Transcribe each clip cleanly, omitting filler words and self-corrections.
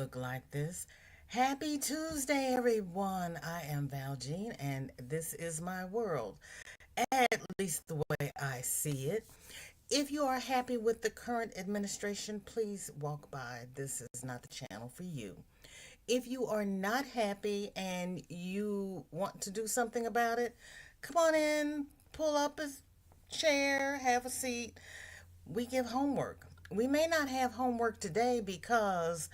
look like this. Happy Tuesday, everyone. I am Valjean, and this is my world, at least the way I see it. If you are happy with the current administration, please walk by. This is not the channel for you. If you are not happy and you want to do something about it, come on in, pull up a chair, have a seat. We give homework. We may not have homework today because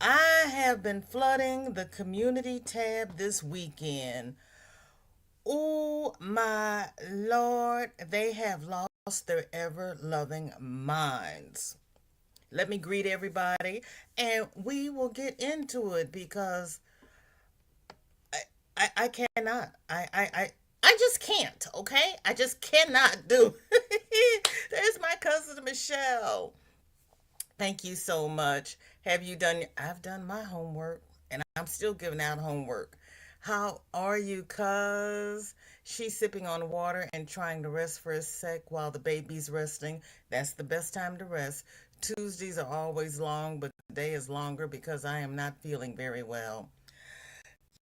I have been flooding the community tab this weekend. Oh my Lord, they have lost their ever loving minds. Let me greet everybody and we will get into it because I cannot. I just can't, okay? I just cannot do. There's my cousin Michelle. Thank you so much. Have you done? I've done my homework and I'm still giving out homework. How are you, cuz? She's sipping on water and trying to rest for a sec while the baby's resting. That's the best time to rest. Tuesdays are always long, but today is longer because I am not feeling very well.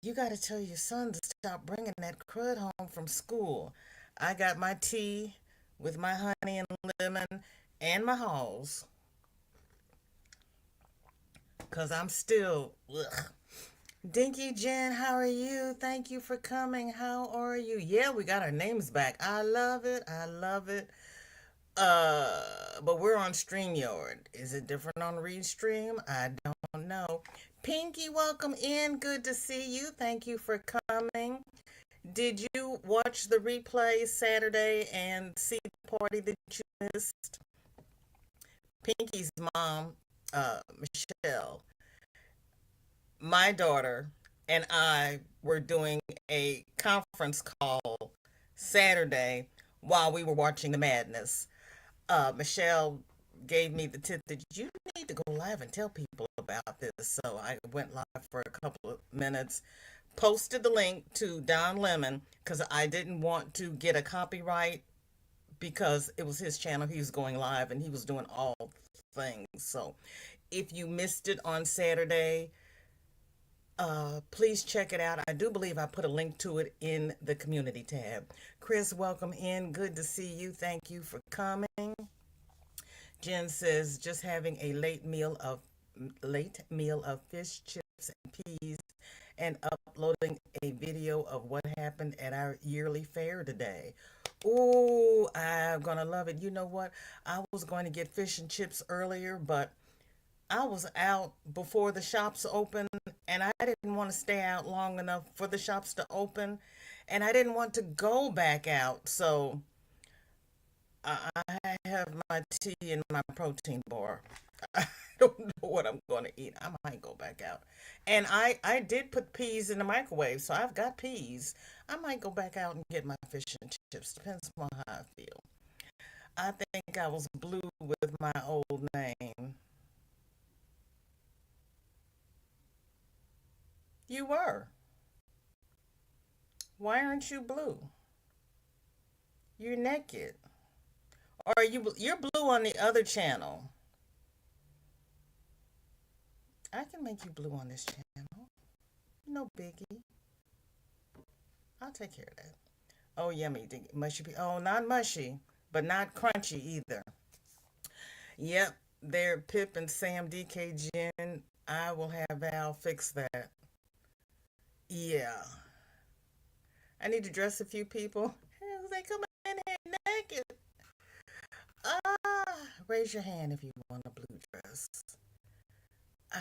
You got to tell your son to stop bringing that crud home from school. I got my tea with my honey and lemon and my halls because I'm still. Ugh. Dinky Jen, how are you? Thank you for coming. How are you? Yeah, we got our names back. I love it. I love it. But we're on StreamYard. Is it different on Restream? I don't know. Pinky, welcome in. Good to see you. Thank you for coming. Did you watch the replay Saturday and see the party that you missed? Pinky's mom, Michelle, my daughter, and I were doing a conference call Saturday while we were watching the madness. Michelle gave me the tip that you need to go live and tell people about this. So I went live for a couple of minutes, posted the link to Don Lemon because I didn't want to get a copyright because it was his channel. He was going live and he was doing all things. So if you missed it on Saturday, please check it out. I do believe I put a link to it in the community tab. Chris, welcome in. Good to see you. Thank you for coming. Jen says just having a late meal of fish, chips, and peas, and uploading a video of what happened at our yearly fair today. Oh, I'm gonna love it. You know what? I was going to get fish and chips earlier, but I was out before the shops opened, and I didn't want to stay out long enough for the shops to open, and I didn't want to go back out. So I have my tea and my protein bar. I don't know what I'm going to eat. I might go back out. And I did put peas in the microwave, so I've got peas. I might go back out and get my fish and chips. Depends on how I feel. I think I was blue with my old name. You were. Why aren't you blue? You're naked. Or are you're blue on the other channel. I can make you blue on this channel. No biggie. I'll take care of that. Oh, yummy. Mushy. Oh, not mushy, but not crunchy either. Yep, they're Pip and Sam DK Jen. I will have Val fix that. Yeah. I need to dress a few people. Hell, they come in here naked. Ah, raise your hand if you want a blue dress.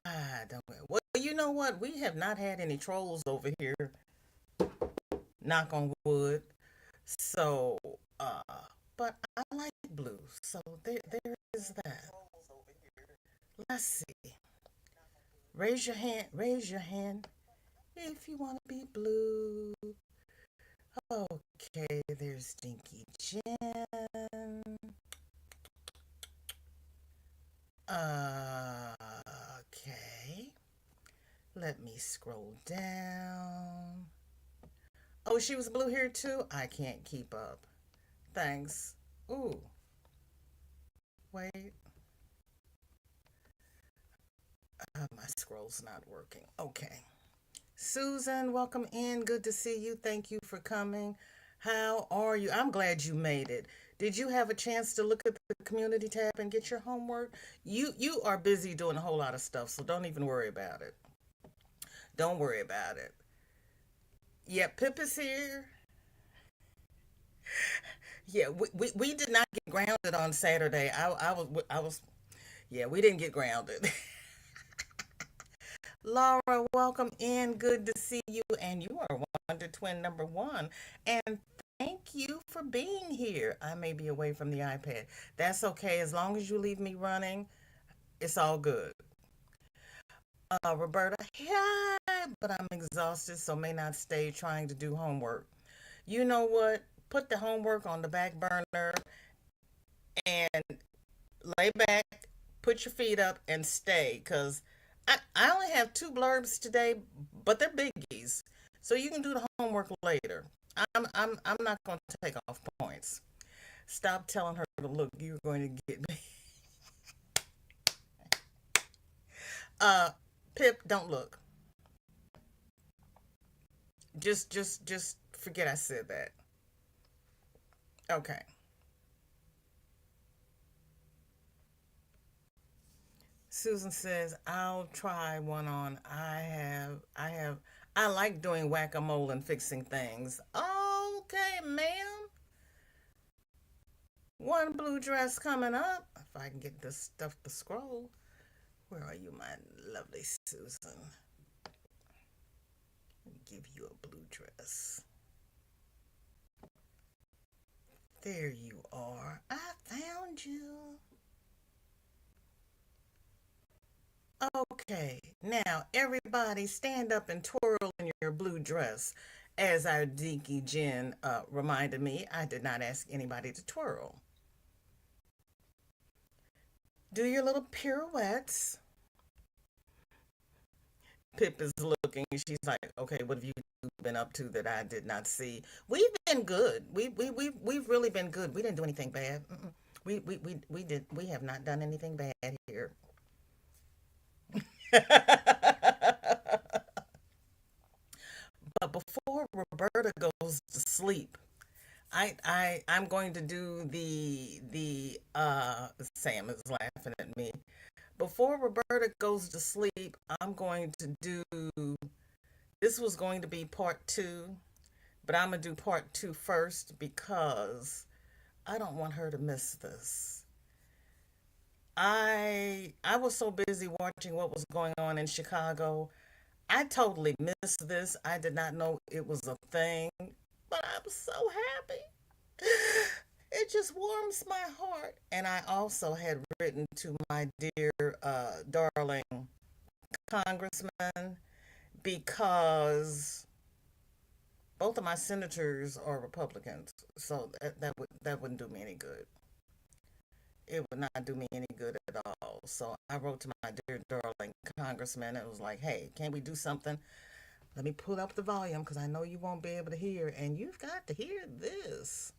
I don't. Well, you know what? We have not had any trolls over here. Knock on wood. So, uh, but I like blue. So there is that. Let's see. Raise your hand. Raise your hand if you want to be blue. Okay, there's Dinky Jen. Okay. Let me scroll down. Oh, she was blue here too? I can't keep up. Thanks. Ooh, wait. My scroll's not working. Okay. Susan, welcome in. Good to see you. Thank you for coming. How are you? I'm glad you made it. Did you have a chance to look at the community tab and get your homework? You are busy doing a whole lot of stuff, so don't even worry about it. Don't worry about it. Yeah, Pip is here. Yeah, we did not get grounded on Saturday. I was yeah, we didn't get grounded. Laura, welcome in. Good to see you. And you are Wonder Twin number one. And thank you for being here. I may be away from the iPad. That's okay. As long as you leave me running, it's all good. Roberta, hi, but I'm exhausted, so may not stay trying to do homework. You know what? Put the homework on the back burner and lay back, put your feet up, and stay. Because I only have two blurbs today, but they're biggies. So you can do the homework later. I'm not going to take off points. Stop telling her to look. You're going to get me. Uh, Pip, don't look. Just forget I said that. Okay. Susan says, I'll try one on. I like doing whack-a-mole and fixing things. Okay, ma'am. One blue dress coming up. If I can get this stuff to scroll. Where are you, my lovely Susan? Let me give you a blue dress. There you are. I found you. Okay, now everybody stand up and twirl in your blue dress. As our Dinky Jen reminded me, I did not ask anybody to twirl. Do your little pirouettes. Pip is looking. She's like, okay, what have you been up to that I did not see? We've been good. We've really been good. We didn't do anything bad. Mm-mm. We have not done anything bad here. But before Roberta goes to sleep, I'm going to do the Sam is laughing at me. Before Roberta goes to sleep, I'm going to do this was going to be part two, but I'm gonna do part two first because I don't want her to miss this. I was so busy watching what was going on in Chicago. I totally missed this. I did not know it was a thing, but I'm so happy. It just warms my heart. And I also had written to my dear, darling congressman because both of my senators are Republicans, so that wouldn't do me any good. It would not do me any good at all. So I wrote to my dear darling congressman. It was like, hey, can we do something? Let me pull up the volume because I know you won't be able to hear, and you've got to hear this.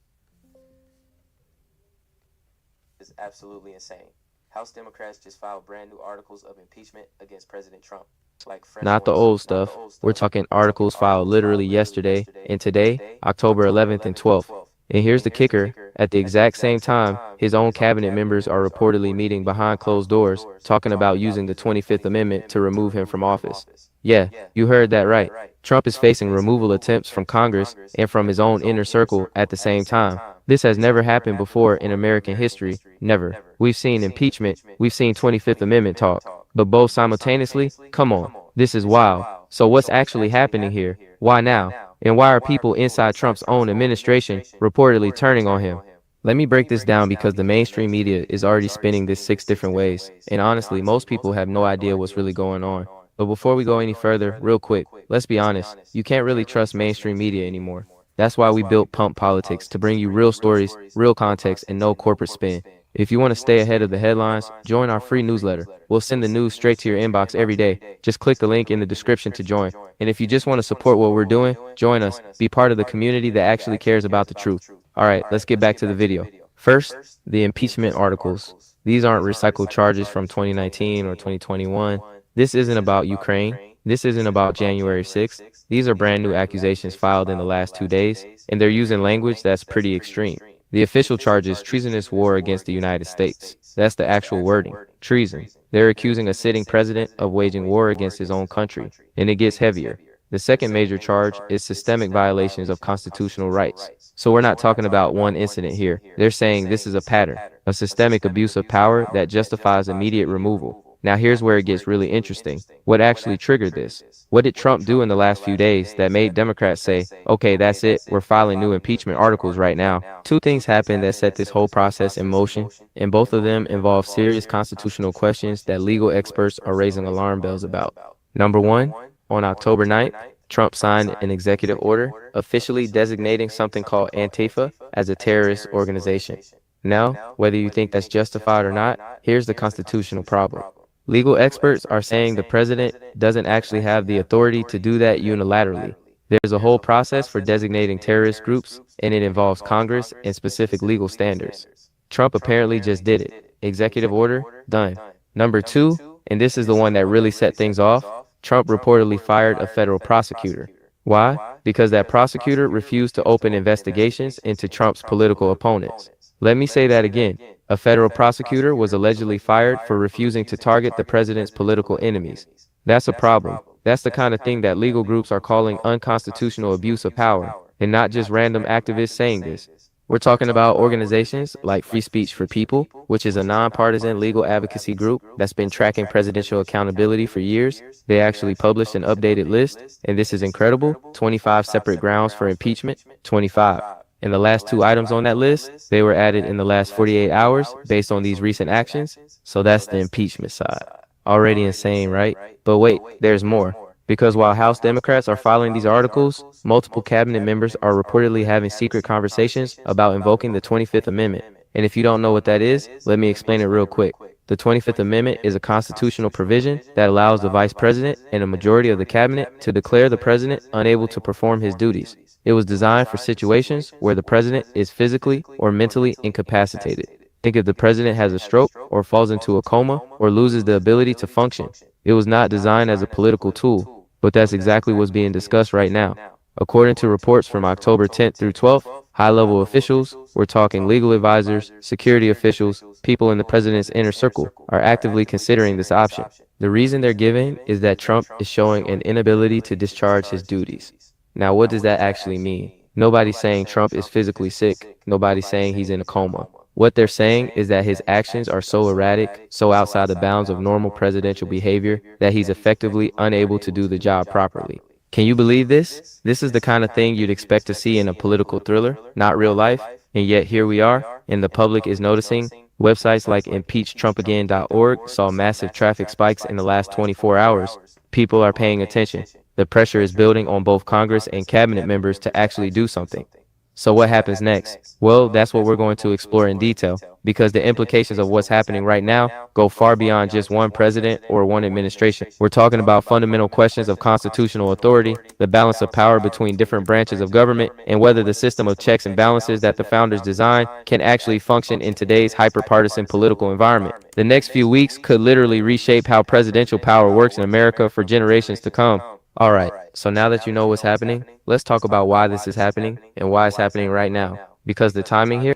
Is absolutely insane. House Democrats just filed brand new articles of impeachment against President Trump. Like fresh Not the ones, old not the stuff. old We're stuff. talking We're talking articles filed articles filed literally literally yesterday yesterday and and today, today, October October 11th and 11th and 12th. 12th. And here's And the here's the kicker. kicker. At the At the exact same exact same time, time, his own his own cabinet cabinet members are members are reportedly reportedly meeting meeting behind behind closed closed doors, doors, talking talking about about using the using the 25th 25th Amendment to Amendment to remove him remove from him from office. office. Yeah, Yeah, you heard you that heard that right. right. Trump is Trump is facing facing removal removal attempts from attempts from Congress Congress and from and his from own his own inner inner circle at circle the at the same same time. time. This has This has never never happened happened before in before in American American history. history. Never. Never. We've We've seen seen impeachment, impeachment, we've seen we've seen 25th 25th Amendment Amendment talk, talk, but both but both simultaneously? simultaneously? Come on. Come on. This is This is wild. wild. So what's So what's actually actually happening happening here? here? Why Why now? now? And why And are why are people people inside inside Trump's Trump's own own administration administration reportedly reportedly turning on turning him? on him? Let me Let break me this break this down down because the because the mainstream mainstream media media is already is already spinning this spinning this six six different different ways. ways. And And honestly, honestly, most most people have people no have no idea what's idea really what's really going going on. on. But But before we before go we any go any further, further, real real quick, quick, let's be let's be honest. honest. You can't You really can't really trust trust mainstream mainstream media media anymore. anymore. That's why That's we why we built built Pump Pump Politics to Politics bring to you bring real you real stories, stories, real real context, and context, no and no corporate corporate spin. spin. If you want to If you want stay to ahead stay of the ahead of the headlines, headlines, join our join our free free newsletter. newsletter. We'll send We'll the send news the news straight to your straight to your inbox every inbox every day. day. Just click Just the click link the in the link in the description to description to join. join. And if you And if just you want to just want to support what support we're what we're doing, doing, join us. join us. Be part Be of the part of the community that community that actually actually cares cares about the about the truth. truth. All right, All let's right, get let's back get to the back to the video. video. First, First, the the impeachment impeachment articles. articles. These aren't These aren't recycled recycled charges from charges from 2019 or 2019 or 2021. 2021. This isn't about Ukraine. This isn't about January 6th. These are brand new accusations filed in the last 2 days, and they're using language that's pretty extreme. The official charge is treasonous war against the United States. That's the actual wording, treason. They're accusing a sitting president of waging war against his own country, and it gets heavier. The second major charge is systemic violations of constitutional rights. So we're not talking about one incident here. They're saying this is a pattern, a systemic abuse of power that justifies immediate removal. Now here's where it gets really interesting. What actually triggered this? What did Trump do in the last few days that made Democrats say, okay, that's it, we're filing new impeachment articles right now? Two things happened that set this whole process in motion, and both of them involve serious constitutional questions that legal experts are raising alarm bells about. Number one, on October 9th, Trump signed an executive order officially designating something called Antifa as a terrorist organization. Now, whether you think that's justified or not, here's the constitutional problem. Legal experts are saying the president doesn't actually have the authority to do that unilaterally. There's a whole process for designating terrorist groups, and it involves Congress and specific legal standards. Trump apparently just did it. Executive order, done. Number two, and this is the one that really set things off, Trump reportedly fired a federal prosecutor. Why? Because that prosecutor refused to open investigations into Trump's political opponents. Let me say that again. A federal prosecutor was allegedly fired for refusing to target the president's political enemies. That's a problem. That's the kind of thing that legal groups are calling unconstitutional abuse of power, and not just random activists saying this. We're talking about organizations like Free Speech for People, which is a nonpartisan legal advocacy group that's been tracking presidential accountability for years. They actually published an updated list, and this is incredible, 25 separate grounds for impeachment, 25. And the last two items on that list, they were added in the last 48 hours based on these recent actions. So that's the impeachment side. Already insane, right? But wait, there's more. Because while House Democrats are filing these articles, multiple cabinet members are reportedly having secret conversations about invoking the 25th Amendment. And if you don't know what that is, let me explain it real quick. The 25th Amendment is a constitutional provision that allows the vice president and a majority of the cabinet to declare the president unable to perform his duties. It was designed for situations where the president is physically or mentally incapacitated. Think if the president has a stroke or falls into a coma or loses the ability to function. It was not designed as a political tool, but that's exactly what's being discussed right now. According to reports from October 10th through 12th, high-level officials, we're talking legal advisors, security officials, people in the president's inner circle, are actively considering this option. The reason they're giving is that Trump is showing an inability to discharge his duties. Now, what does that actually mean? Nobody's saying Trump is physically sick. Nobody's saying he's in a coma. What they're saying is that his actions are so erratic, so outside the bounds of normal presidential behavior, that he's effectively unable to do the job properly. Can you believe this? This is the kind of thing you'd expect to see in a political thriller, not real life. And yet here we are, and the public is noticing. Websites like impeachtrumpagain.org saw massive traffic spikes in the last 24 hours. People are paying attention. The pressure is building on both Congress and cabinet members to actually do something. So what happens next? Well, that's what we're going to explore in detail, because the implications of what's happening right now go far beyond just one president or one administration. We're talking about fundamental questions of constitutional authority, the balance of power between different branches of government, and whether the system of checks and balances that the founders designed can actually function in today's hyper-partisan political environment. The next few weeks could literally reshape how presidential power works in America for generations to come. All right, so now that you know what's happening, let's talk about why this is happening and why it's happening right now. Because the timing here.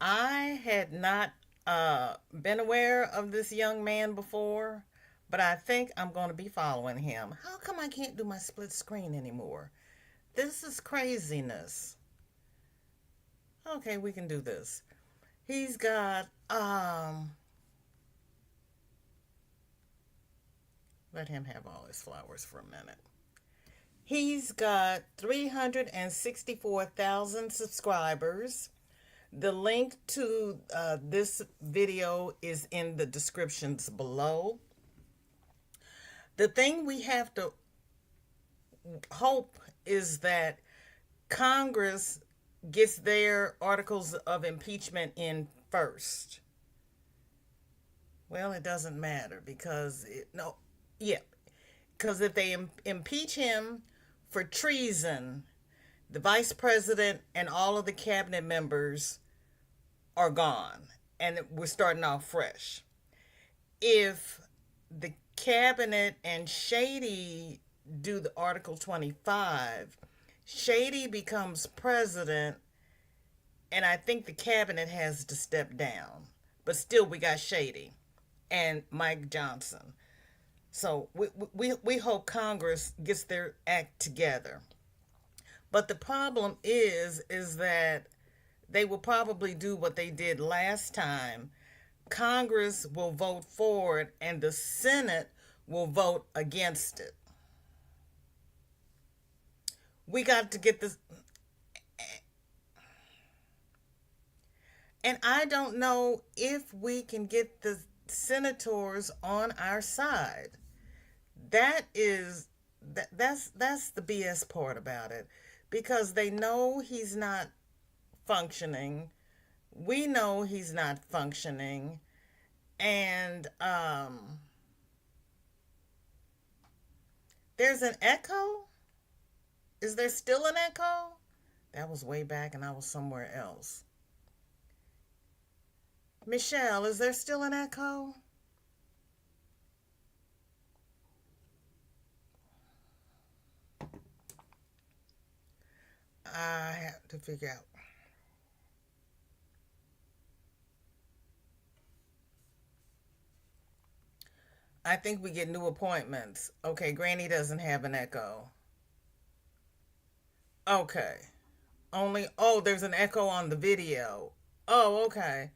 I had not been aware of this young man before, but I think I'm going to be following him. How come I can't do my split screen anymore? This is craziness. Okay, we can do this. He's got let him have all his flowers for a minute. He's got 364,000 subscribers. The link to this video is in the descriptions below. The thing we have to hope is that Congress gets their articles of impeachment in first. Well, it doesn't matter because because if they impeach him for treason, the vice president and all of the cabinet members are gone, and we're starting off fresh. if the cabinet and Shady do the Article 25, Shady becomes president, and I think the cabinet has to step down. But still, we got Shady and Mike Johnson. So we hope Congress gets their act together. But the problem is that they will probably do what they did last time. Congress will vote for it and the Senate will vote against it. We got to get this. And I don't know if we can get the senators on our side. That is that's the BS part about it, because they know he's not functioning. We know he's not functioning, and there's an echo. Is there still an echo? That was way back, and I was somewhere else. Michelle, is there still an echo? I have to figure out. I think we get new appointments. Okay, Granny doesn't have an echo. Okay. There's an echo on the video. Oh, okay.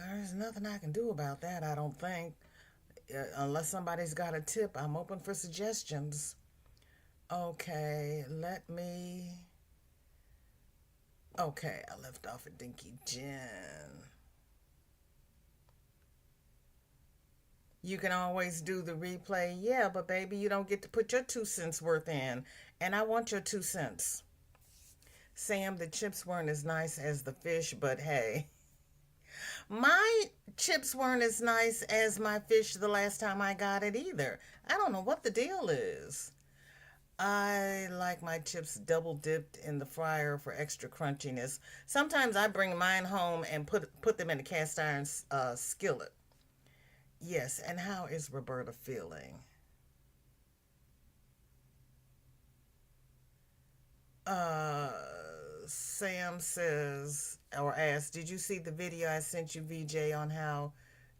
There's nothing I can do about that, I don't think. Unless somebody's got a tip, I'm open for suggestions. Okay, let me. Okay, I left off at Dinky Jen. You can always do the replay. Yeah, but baby, you don't get to put your 2 cents worth in. And I want your 2 cents. Sam, the chips weren't as nice as the fish, but hey. My chips weren't as nice as my fish the last time I got it either. I don't know what the deal is. I like my chips double dipped in the fryer for extra crunchiness. Sometimes I bring mine home and put them in a cast iron skillet. Yes, and how is Roberta feeling? Uh, Sam says, or asks, did you see the video I sent you, VJ, on how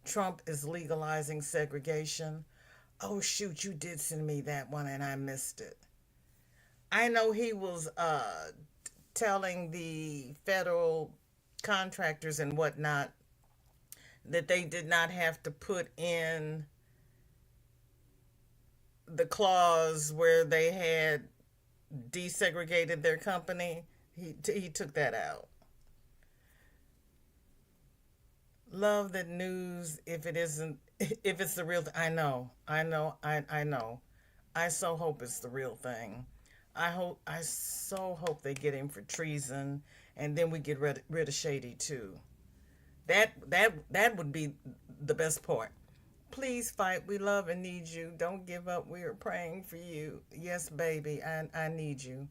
Trump is legalizing segregation? Oh, shoot, you did send me that one and I missed it. I know he was telling the federal contractors and whatnot that they did not have to put in the clause where they had desegregated their company. He took that out. Love that news. If it isn't, if it's the real, I know. I so hope it's the real thing. I so hope they get him for treason, and then we get rid of Shady too. That would be the best part. Please fight. We love and need you. Don't give up. We are praying for you. Yes, baby. I need you.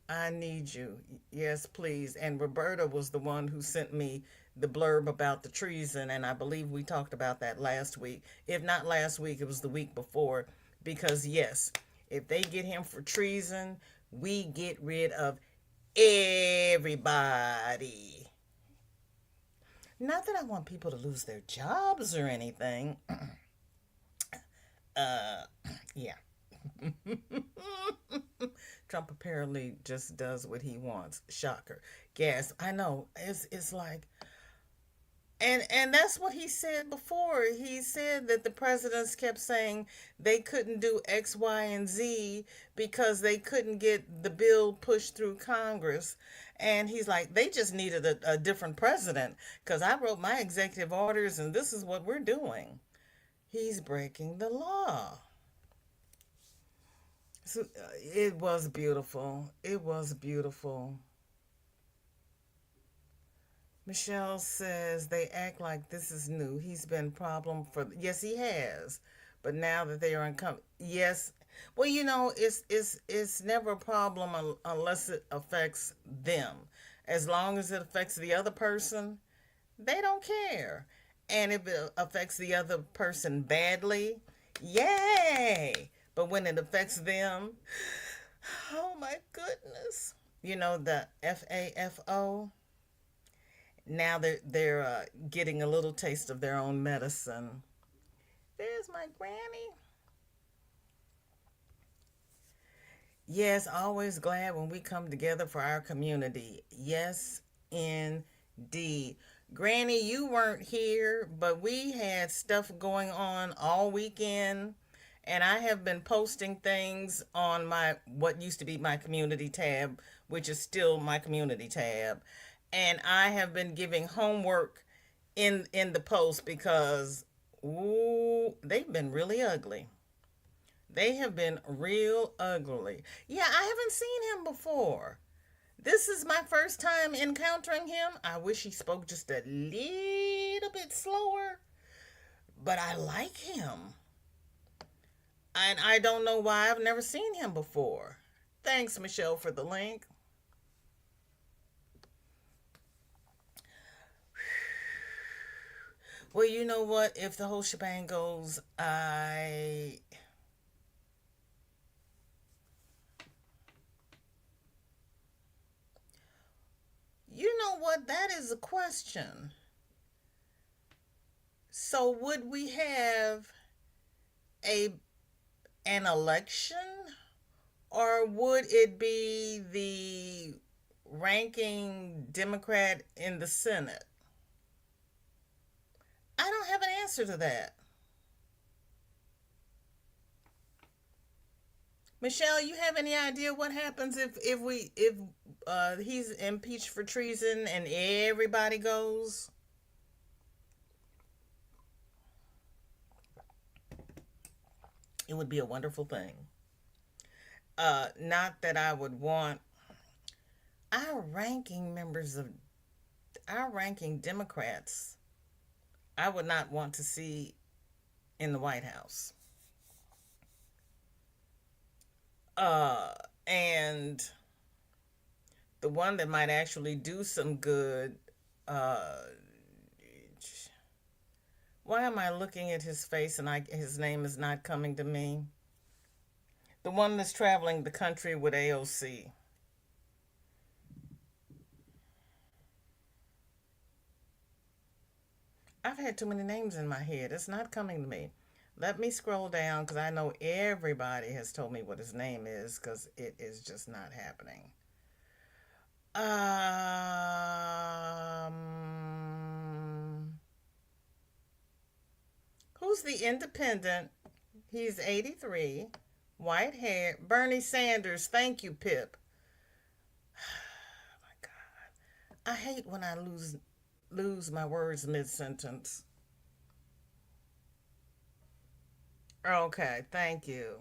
I need you. Yes, please. And Roberta was the one who sent me the blurb about the treason, and I believe we talked about that last week. If not last week, it was the week before. Because, yes, if they get him for treason, we get rid of everybody. Not that I want people to lose their jobs or anything. uh, yeah. Trump apparently just does what he wants. Shocker. Gas. I know. It's like, and that's what he said before. He said that the presidents kept saying they couldn't do X, Y, and Z because they couldn't get the bill pushed through Congress. And he's like, they just needed a different president because I wrote my executive orders and this is what we're doing. He's breaking the law. So, it was beautiful. It was beautiful. Michelle says they act like this is new. He's been problem for, yes, he has, but now that they are yes. Well, it's never a problem unless it affects them. As long as it affects the other person, they don't care. And if it affects the other person badly, yay! But when it affects them, oh my goodness. You know, the FAFO, now they're getting a little taste of their own medicine. There's my granny. Yes, always glad when we come together for our community. Yes, indeed. Granny, you weren't here, but we had stuff going on all weekend, and I have been posting things on my what used to be my community tab, which is still my community tab. And I have been giving homework in the post because ooh, they've been really ugly. They have been real ugly. Yeah, I haven't seen him before. This is my first time encountering him. I wish he spoke just a little bit slower, but I like him. And I don't know why I've never seen him before. Thanks, Michelle, for the link. Well, you know what? If the whole shebang goes, you know what? That is a question. So, would we have a an election, or would it be the ranking Democrat in the Senate? I don't have an answer to that. Michelle, you have any idea what happens if he's impeached for treason and everybody goes? It would be a wonderful thing. Not that I would want our ranking members of our ranking Democrats. I would not want to see in the White House. And the one that might actually do some good. Uh, why am I looking at his face and his name is not coming to me? The one that's traveling the country with AOC. I've had too many names in my head. It's not coming to me. Let me scroll down because I know everybody has told me what his name is because it is just not happening. Who's the independent? He's 83, white hair. Bernie Sanders. Thank you, Pip. Oh my God. I hate when I lose my words mid sentence. Okay, thank you.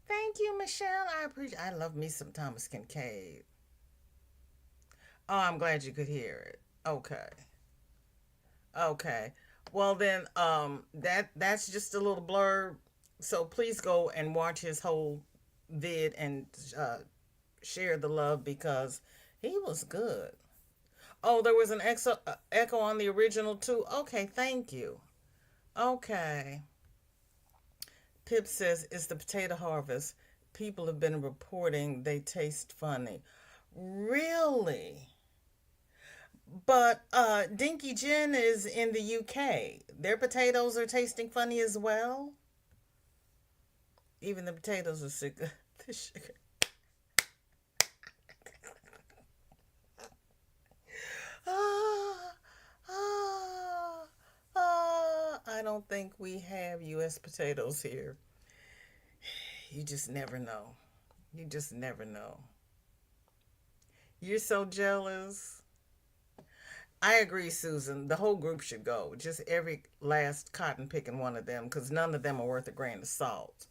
Thank you, Michelle. I appreciate. I love me some Thomas Kincaid. Oh, I'm glad you could hear it. Okay. Okay. Well then, that's just a little blurb. So please go and watch his whole vid and share the love because he was good. Oh, there was an echo on the original too. Okay, thank you. Okay. Pip says it's the potato harvest. People have been reporting they taste funny. Really? But Dinky Gin is in the UK. Their potatoes are tasting funny as well. Even the potatoes are sick of the sugar. Ah, ah, I don't think we have U.S. potatoes here. You just never know. You just never know. You're so jealous. I agree, Susan. The whole group should go. Just every last cotton picking one of them because none of them are worth a grain of salt.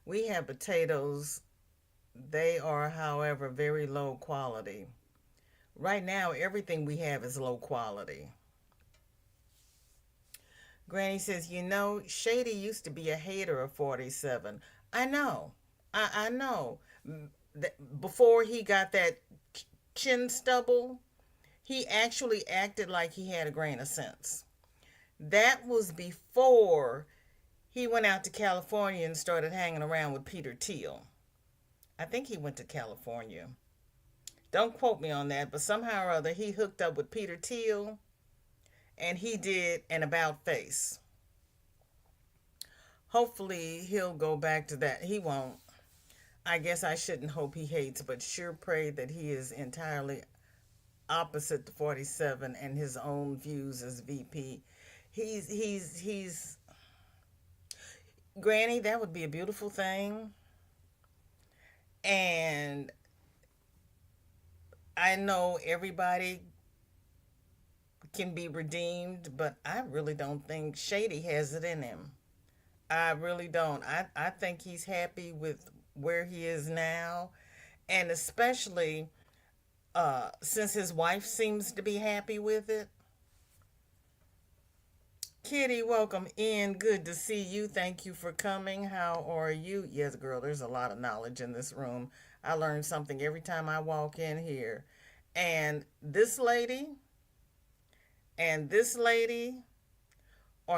We have potatoes. They are, however, very low quality. Right now, everything we have is low quality. Granny says, you know, Shady used to be a hater of 47. I know. I know. Before he got that chin stubble, he actually acted like he had a grain of sense. That was before he went out to California and started hanging around with Peter Thiel. I think he went to California. Don't quote me on that, but somehow or other he hooked up with Peter Thiel and he did an about face. Hopefully he'll go back to that. He won't. I guess I shouldn't hope he hates, but sure pray that he is entirely opposite the 47 and his own views as VP. He's Granny, that would be a beautiful thing. And I know everybody can be redeemed, but I really don't think Shady has it in him. I really don't. I think he's happy with where he is now. And especially since his wife seems to be happy with it. Kitty, welcome in. Good to see you. Thank you for coming. How are you? Yes, girl, there's a lot of knowledge in this room. I learn something every time I walk in here. And this lady are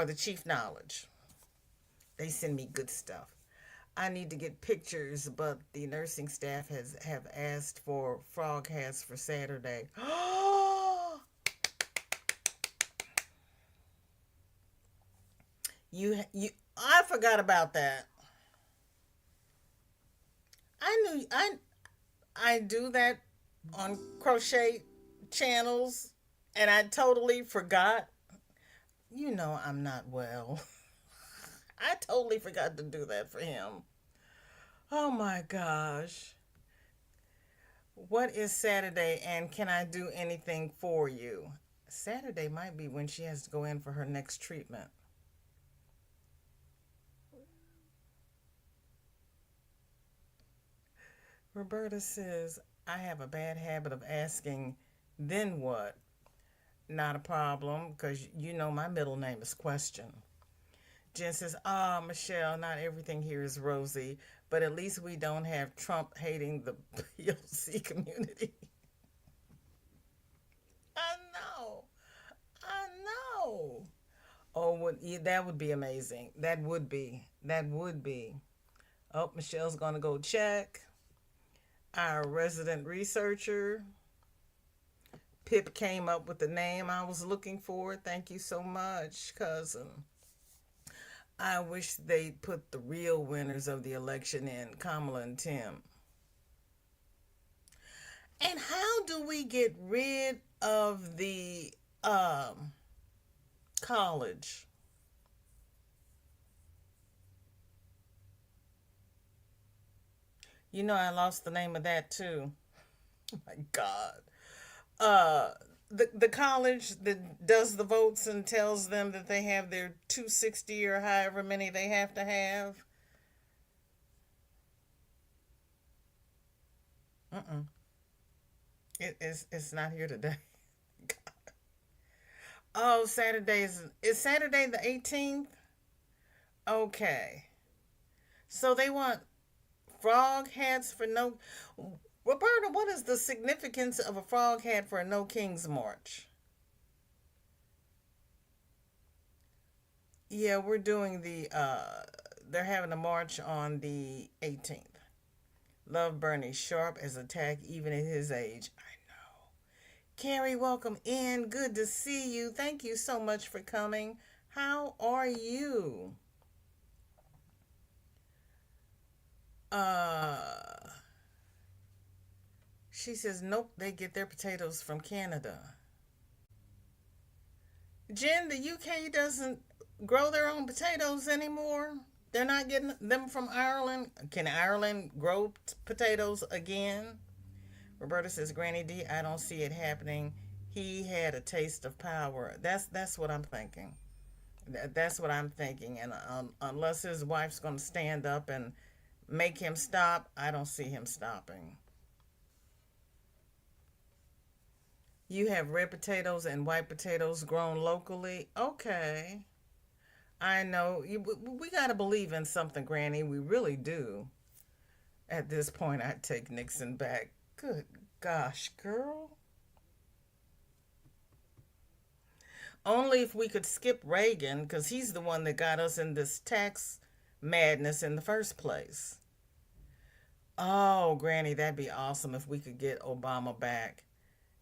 the chief knowledge. They send me good stuff. I need to get pictures, but the nursing staff have asked for frog hats for Saturday. you I forgot about that. I do that on crochet channels and I totally forgot. You know I'm not well. I totally forgot to do that for him. Oh my gosh. What is Saturday and can I do anything for you? Saturday might be when she has to go in for her next treatment. Roberta says, I have a bad habit of asking, then what? Not a problem, because you know my middle name is Question. Jen says, Michelle, not everything here is rosy, but at least we don't have Trump hating the POC community. I know. I know. That would be amazing. That would be. That would be. Oh, Michelle's going to go check. Our resident researcher, Pip, came up with the name I was looking for. Thank you so much, cousin. I wish they'd put the real winners of the election in, Kamala and Tim. And how do we get rid of the college? You know, I lost the name of that too. Oh my God. Uh, the college that does the votes and tells them that they have their 260 or however many they have to have. Mm-mm. It's not here today. Oh, is Saturday the 18th? Okay. So they want frog hats for no. Roberta, what is the significance of a frog hat for a No Kings March? Yeah, we're doing they're having a march on the 18th. Love Bernie, sharp as a tack even at his age. I know. Carrie, welcome in. Good to see you. Thank you so much for coming. How are you? Uh, she says, nope, they get their potatoes from Canada. Jen, the UK doesn't grow their own potatoes anymore. They're not getting them from Ireland. Can Ireland grow potatoes again? Roberta says, Granny D, I don't see it happening. He had a taste of power. That's what I'm thinking. That's what I'm thinking. And unless his wife's going to stand up and make him stop, I don't see him stopping. You have red potatoes and white potatoes grown locally? Okay. I know. We got to believe in something, Granny. We really do. At this point, I'd take Nixon back. Good gosh, girl. Only if we could skip Reagan, because he's the one that got us in this tax madness in the first place. Oh, Granny, that'd be awesome if we could get Obama back.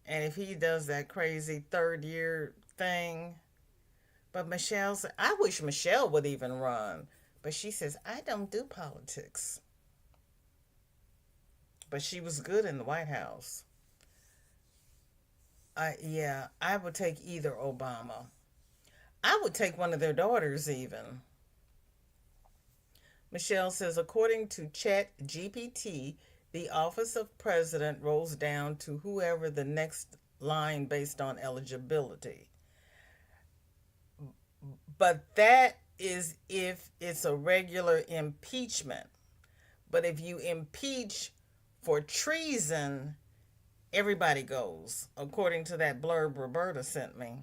And if he does that crazy third year thing. But Michelle said, I wish Michelle would even run. But she says, I don't do politics. But she was good in the White House. Yeah, I would take either Obama. I would take one of their daughters even. Michelle says, according to Chat GPT, the office of president rolls down to whoever the next line based on eligibility. But that is if it's a regular impeachment. But if you impeach for treason, everybody goes, according to that blurb Roberta sent me.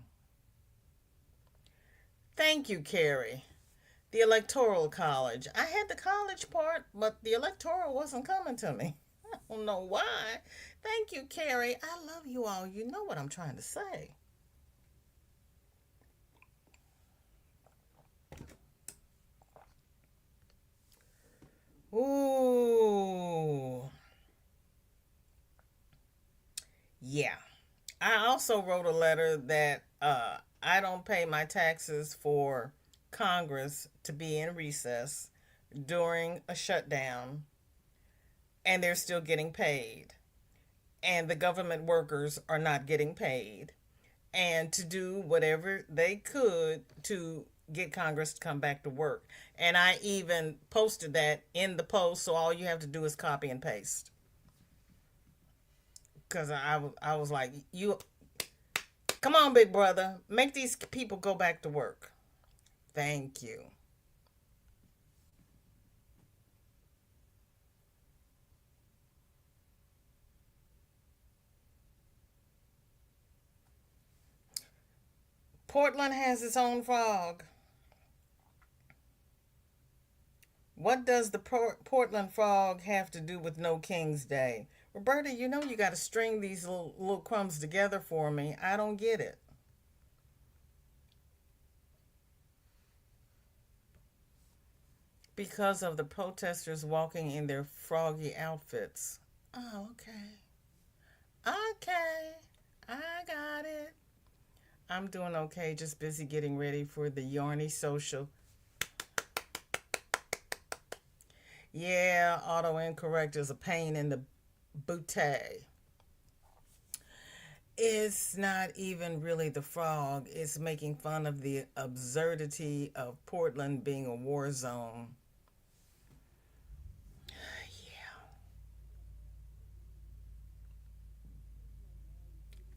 Thank you, Carrie. The Electoral College. I had the college part, but the electoral wasn't coming to me. I don't know why. Thank you, Carrie. I love you all. You know what I'm trying to say. Ooh. Yeah. I also wrote a letter that I don't pay my taxes for Congress to be in recess during a shutdown, and they're still getting paid. And the government workers are not getting paid. And to do whatever they could to get Congress to come back to work. And I even posted that in the post, so all you have to do is copy and paste. Because I was like, you come on, big brother, make these people go back to work. Thank you. Portland has its own frog. What does the Portland frog have to do with No King's Day? Roberta, you know you got to string these little crumbs together for me. I don't get it. Because of the protesters walking in their froggy outfits. Oh, okay. Okay. I got it. I'm doing okay, just busy getting ready for the Yarny Social. Yeah, auto incorrect is a pain in the booty. It's not even really the frog. It's making fun of the absurdity of Portland being a war zone.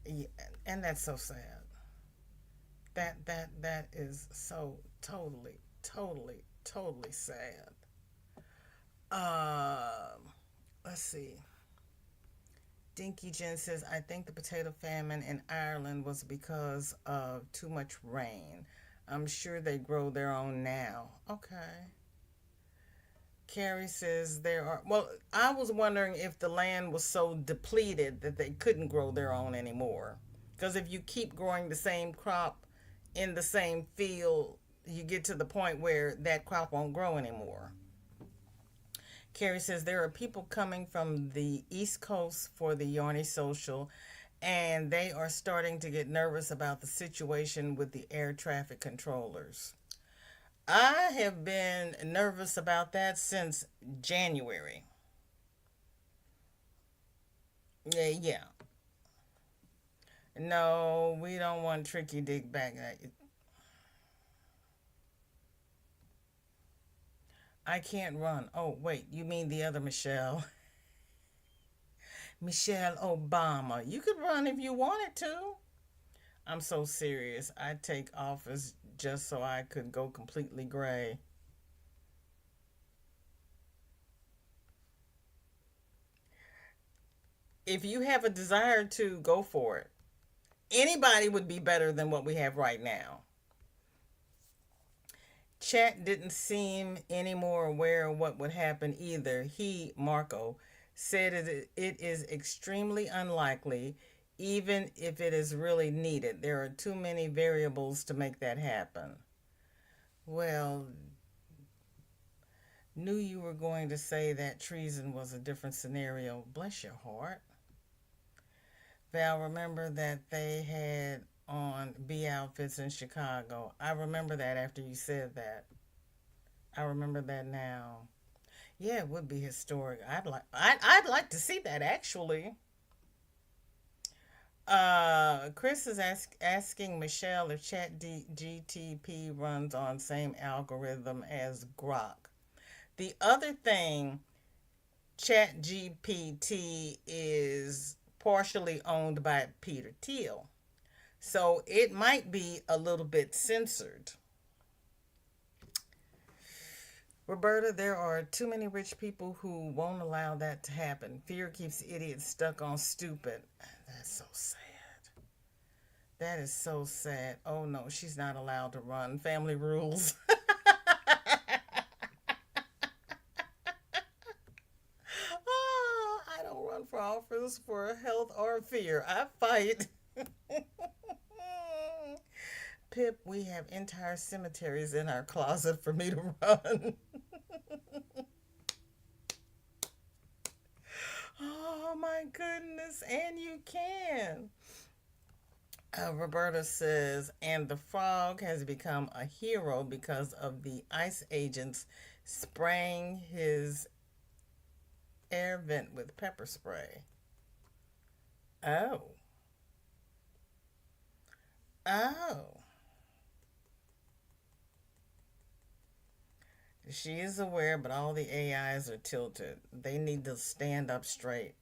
Yeah, and that's so sad. That is so totally sad. Um, let's see. Dinky Jen says, I think the potato famine in Ireland was because of too much rain. I'm sure they grow their own now. Okay. Carrie says there are. Well, I was wondering if the land was so depleted that they couldn't grow their own anymore. Because if you keep growing the same crop in the same field, you get to the point where that crop won't grow anymore. Carrie says there are people coming from the East Coast for the Yarny Social, and they are starting to get nervous about the situation with the air traffic controllers. I have been nervous about that since January. Yeah, yeah. No, we don't want Tricky Dick back. I can't run. Oh, wait, you mean the other Michelle? Michelle Obama. You could run if you wanted to. I'm so serious. I'd take office just so I could go completely gray. If you have a desire to, go for it. Anybody would be better than what we have right now. Chat didn't seem any more aware of what would happen either. He, Marco, said it is extremely unlikely even if it is really needed. There are too many variables to make that happen. Well, knew you were going to say that treason was a different scenario. Bless your heart. Val, remember that they had on B outfits in Chicago. I remember that after you said that. I remember that now. Yeah, it would be historic. I'd like to see that actually. Chris is asking Michelle if GTP runs on same algorithm as Grok. The other thing, ChatGPT is partially owned by Peter Thiel, so it might be a little bit censored. Roberta, there are too many rich people who won't allow that to happen. Fear keeps idiots stuck on stupid. That's so sad. That is so sad. Oh no, she's not allowed to run. Family rules. I don't run for office for health or fear. I fight. Pip, we have entire cemeteries in our closet for me to run. Oh my goodness, and you can. Roberta says, and the frog has become a hero because of the ICE agents spraying his air vent with pepper spray. Oh. Oh. She is aware, but all the AIs are tilted. They need to stand up straight.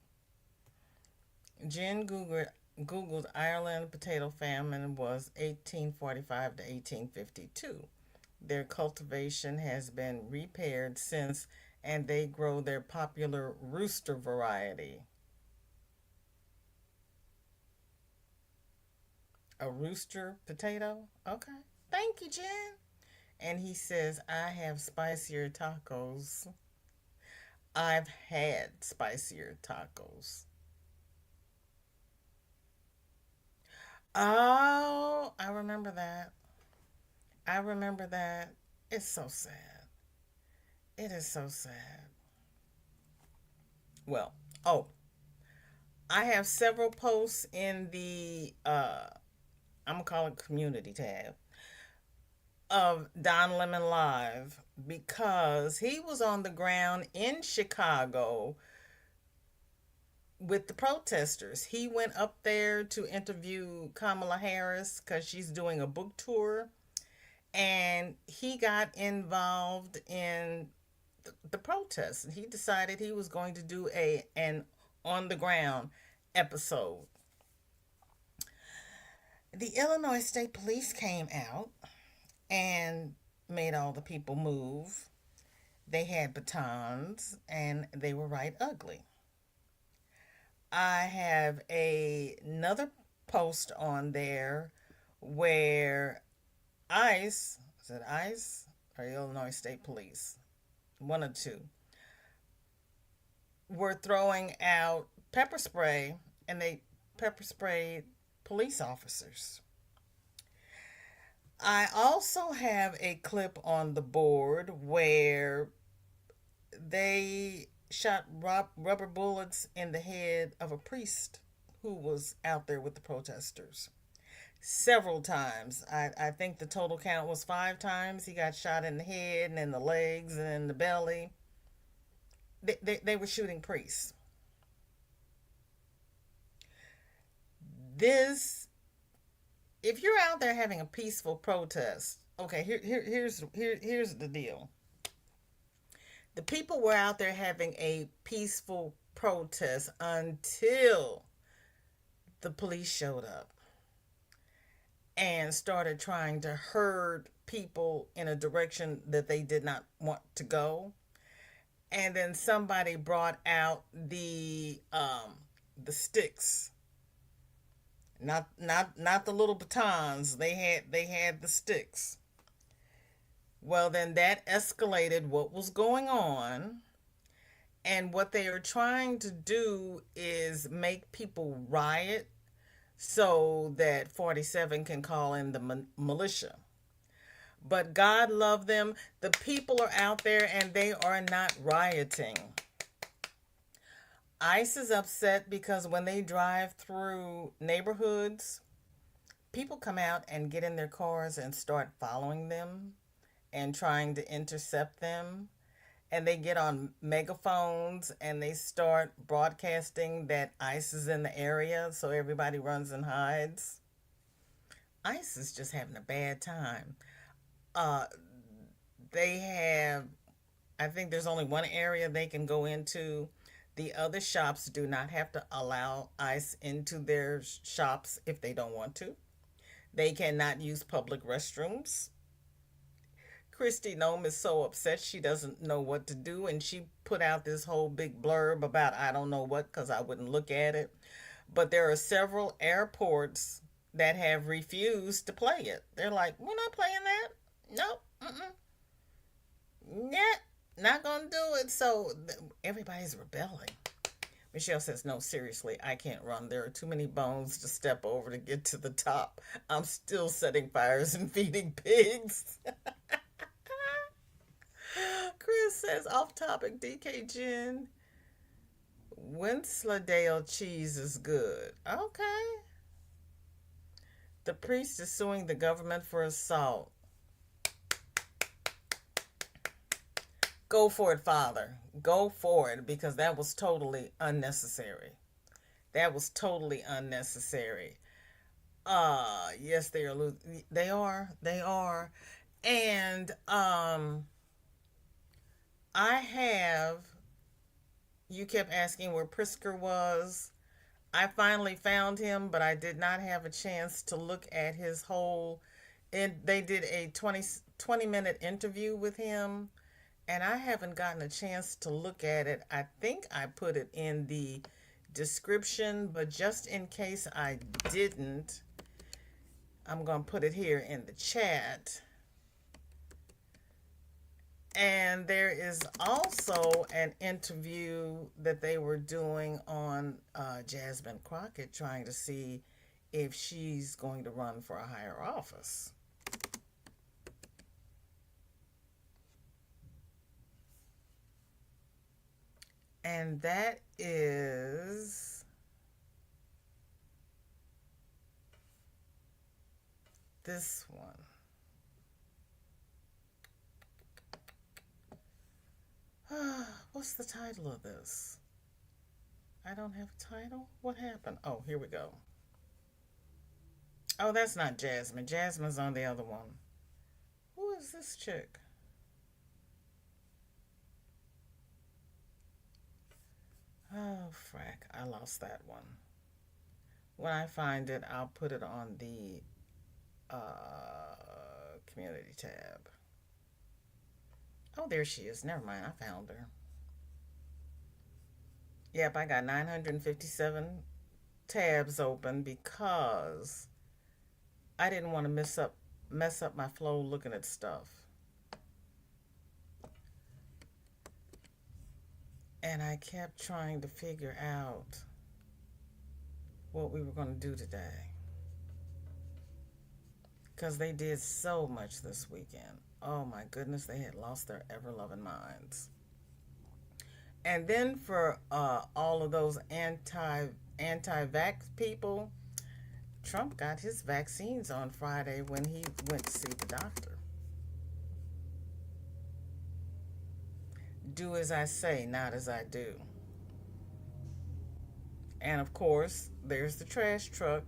Jen Googled Ireland potato famine was 1845 to 1852. Their cultivation has been repaired since, and they grow their popular rooster variety. A rooster potato? Okay. Thank you, Jen. And he says, I have spicier tacos. I've had spicier tacos. Oh, I remember that. I remember that. It's so sad. It is so sad. Well, oh, I have several posts in the I'm gonna call it community tab of Don Lemon Live because he was on the ground in Chicago with the protesters. He went up there to interview Kamala Harris because she's doing a book tour, and he got involved in the protests. He decided he was going to do an on the ground episode. The Illinois State Police came out and made all the people move. They had batons and they were right ugly. I have another post on there where ICE, is it ICE or Illinois State Police? One or two, were throwing out pepper spray and they pepper sprayed police officers. I also have a clip on the board where they shot rubber bullets in the head of a priest who was out there with the protesters several times. I think the total count was 5 times. He got shot in the head and in the legs and in the belly. They were shooting priests. This, if you're out there having a peaceful protest, okay, here's the deal. The people were out there having a peaceful protest until the police showed up and started trying to herd people in a direction that they did not want to go. And then somebody brought out the sticks, not the little batons. They had the sticks. Well, then that escalated what was going on. And what they are trying to do is make people riot so that 47 can call in the militia. But God love them. The people are out there and they are not rioting. ICE is upset because when they drive through neighborhoods, people come out and get in their cars and start following them and trying to intercept them. And they get on megaphones and they start broadcasting that ICE is in the area, so everybody runs and hides. ICE is just having a bad time. Uh, they have, I think there's only one area they can go into. The other shops do not have to allow ICE into their shops if they don't want to. They cannot use public restrooms. Christy Nome is so upset she doesn't know what to do, and she put out this whole big blurb about I don't know what because I wouldn't look at it. But there are several airports that have refused to play it. They're like, we're not playing that. Nope. Yeah, not gonna do it. So everybody's rebelling. Michelle says, no, seriously, I can't run. There are too many bones to step over to get to the top. I'm still setting fires and feeding pigs. Chris says, off topic, DK Jen. Wensleydale cheese is good. Okay. The priest is suing the government for assault. Go for it, Father. Go for it, because that was totally unnecessary. That was totally unnecessary. Yes, they are. They are. They are. And I have. You kept asking where Prisker was. I finally found him, but I did not have a chance to look at his whole. And they did a 20-minute interview with him, and I haven't gotten a chance to look at it. I think I put it in the description, but just in case I didn't, I'm going to put it here in the chat. And there is also an interview that they were doing on Jasmine Crockett, trying to see if she's going to run for a higher office. And that is this one. What's the title of this? I don't have a title? What happened? Oh, here we go. Oh, that's not Jasmine. Jasmine's on the other one. Who is this chick? Oh, frack. I lost that one. When I find it, I'll put it on the community tab. Oh, there she is. Never mind. I found her. Yep, I got 957 tabs open because I didn't want to mess up my flow looking at stuff. And I kept trying to figure out what we were going to do today, because they did so much this weekend. Oh my goodness, they had lost their ever-loving minds. And then for all of those anti-vax people, Trump got his vaccines on Friday when he went to see the doctor. Do as I say, not as I do. And of course, there's the trash truck.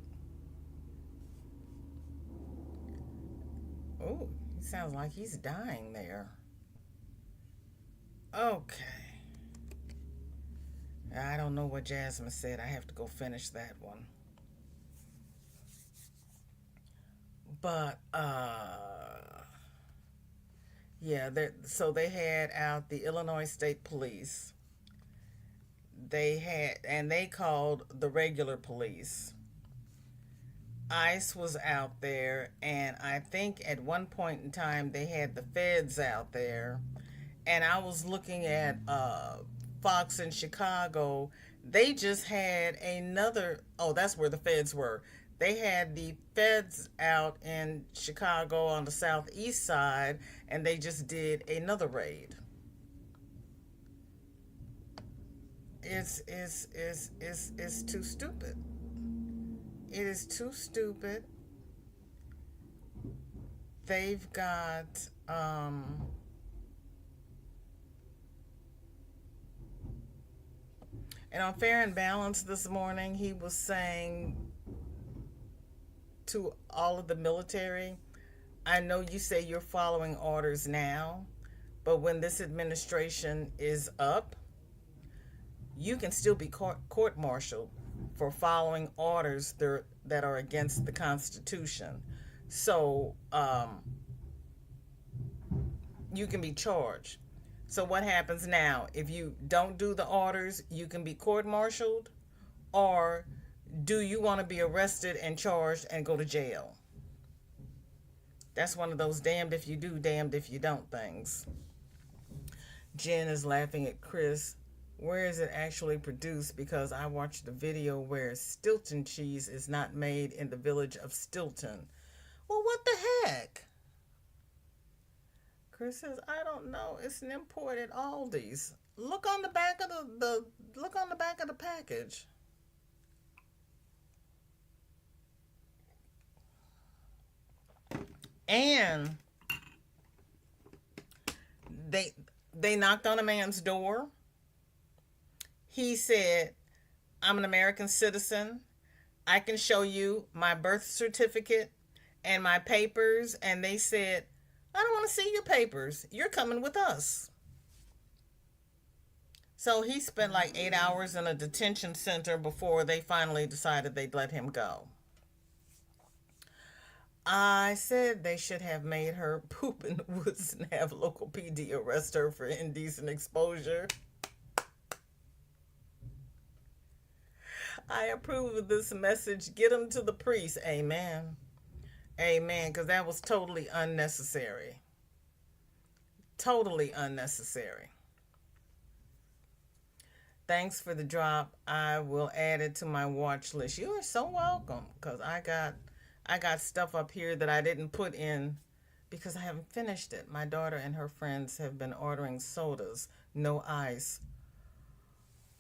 Oh, he sounds like he's dying there. Okay. I don't know what Jasmine said. I have to go finish that one. But yeah, so they had out the Illinois State Police. They called the regular police. ICE was out there, and I think at one point in time they had the feds out there. And I was looking at Fox in Chicago. They just had another, oh, that's where the feds were. They had the feds out in Chicago on the southeast side, and they just did another raid. It's too stupid. It is too stupid. They've got and on Fair and Balanced this morning, he was saying to all of the military, I know you say you're following orders now, but when this administration is up, you can still be court-martialed for following orders that are against the Constitution. So you can be charged. So what happens now? If you don't do the orders, you can be court-martialed, or do you want to be arrested and charged and go to jail? That's one of those damned if you do, damned if you don't things. Jen is laughing at Chris. Where is it actually produced? Because I watched the video where Stilton cheese is not made in the village of Stilton. Well, what the heck? Chris says, I don't know. It's an import at Aldi's. Look on the back of the look on the back of the package. And they knocked on a man's door. He said, I'm an American citizen. I can show you my birth certificate and my papers. And they said, I don't want to see your papers. You're coming with us. So he spent like 8 hours in a detention center before they finally decided they'd let him go. I said they should have made her poop in the woods and have local PD arrest her for indecent exposure. I approve of this message. Get them to the priest. Amen. Amen. Because that was totally unnecessary. Totally unnecessary. Thanks for the drop. I will add it to my watch list. You are so welcome. Because I got stuff up here that I didn't put in because I haven't finished it. My daughter and her friends have been ordering sodas. No ice.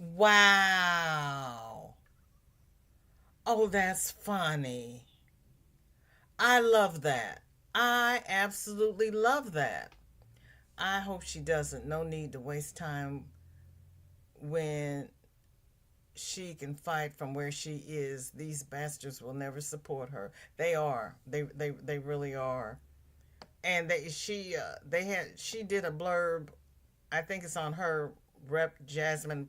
Wow. Oh, that's funny. I love that. I absolutely love that. I hope she doesn't. No need to waste time when she can fight from where she is. These bastards will never support her. They are. They really are. And she did a blurb. I think it's on her Rep Jasmine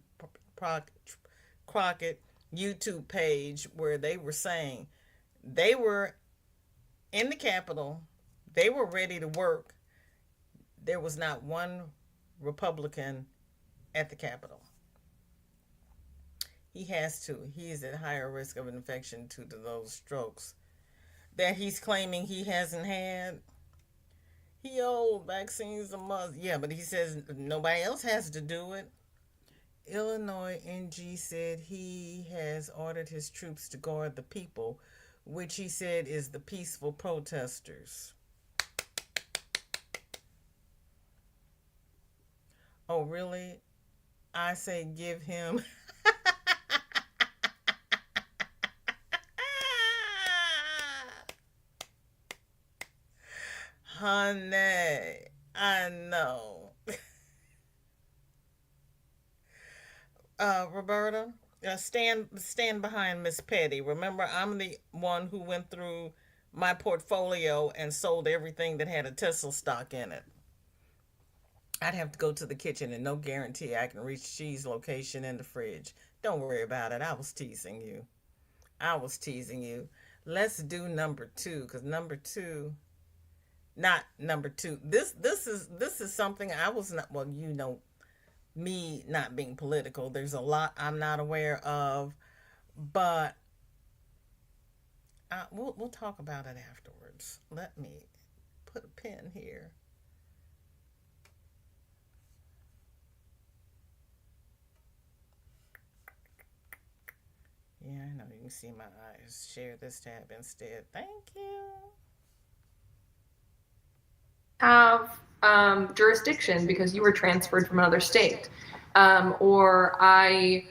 Crockett YouTube page where they were saying they were in the Capitol. They were ready to work. There was not one Republican at the Capitol. He has to. He is at higher risk of infection due to those strokes that he's claiming he hasn't had. He old, vaccines a must. Yeah, but he says nobody else has to do it. Illinois NG said he has ordered his troops to guard the people, which he said is the peaceful protesters. Oh, really? I say give him... Honey, I know. Roberta, stand behind Miss Petty. Remember, I'm the one who went through my portfolio and sold everything that had a Tesla stock in it. I'd have to go to the kitchen and no guarantee I can reach She's location in the fridge. Don't worry about it. I was teasing you. I was teasing you. Let's do number 2, because number 2... Not number 2. This is something I was not, well, you know, me not being political. There's a lot I'm not aware of, but we'll talk about it afterwards. Let me put a pin here. Yeah, I know you can see my eyes. Share this tab instead. Thank you. Have jurisdiction because you were transferred from another state. Or I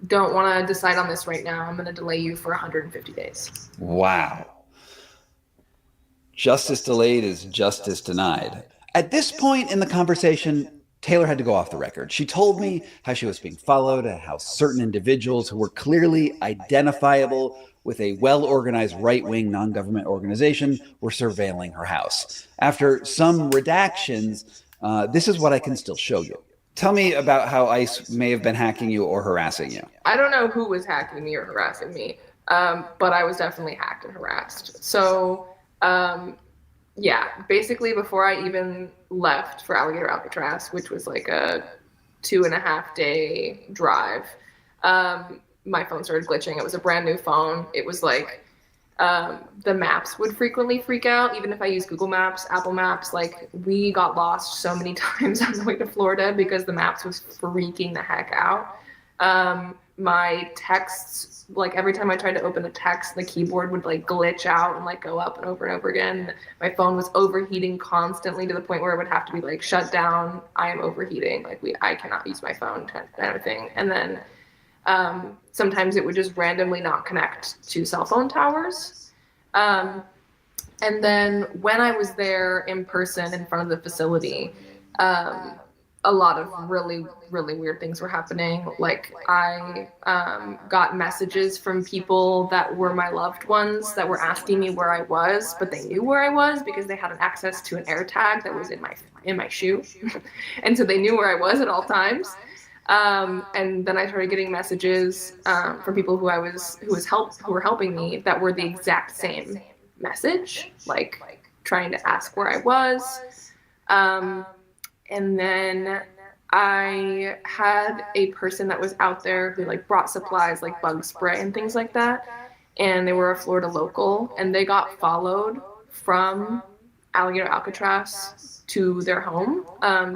don't want to decide on this right now. I'm going to delay you for 150 days. Wow. Justice delayed is justice denied. At this point in the conversation, Taylor had to go off the record. She told me how she was being followed, how certain individuals who were clearly identifiable with a well-organized right-wing non-government organization were surveilling her house. After some redactions, this is what I can still show you. Tell me about how ICE may have been hacking you or harassing you. I don't know who was hacking me or harassing me, but I was definitely hacked and harassed. So, yeah, basically before I even left for Alligator Alcatraz, which was like a 2.5 day drive, my phone started glitching. It was a brand new phone. It was like the maps would frequently freak out, even if I use Google Maps, Apple Maps. Like, we got lost so many times on the way to Florida because the maps was freaking the heck out. My texts, like every time I tried to open a text, the keyboard would like glitch out and like go up and over again. My phone was overheating constantly to the point where it would have to be like shut down. I am overheating. Like, I cannot use my phone kind of thing. And then sometimes it would just randomly not connect to cell phone towers. And then when I was there in person in front of the facility, a lot of really, really weird things were happening. Like, I got messages from people that were my loved ones that were asking me where I was, but they knew where I was because they had an access to an AirTag that was in my shoe. And so they knew where I was at all times. And then I started getting messages from people who were helping me that were the exact same message, like trying to ask where I was. And then I had a person that was out there who like brought supplies like bug spray and things like that. And they were a Florida local, and they got followed from Alligator Alcatraz to their home.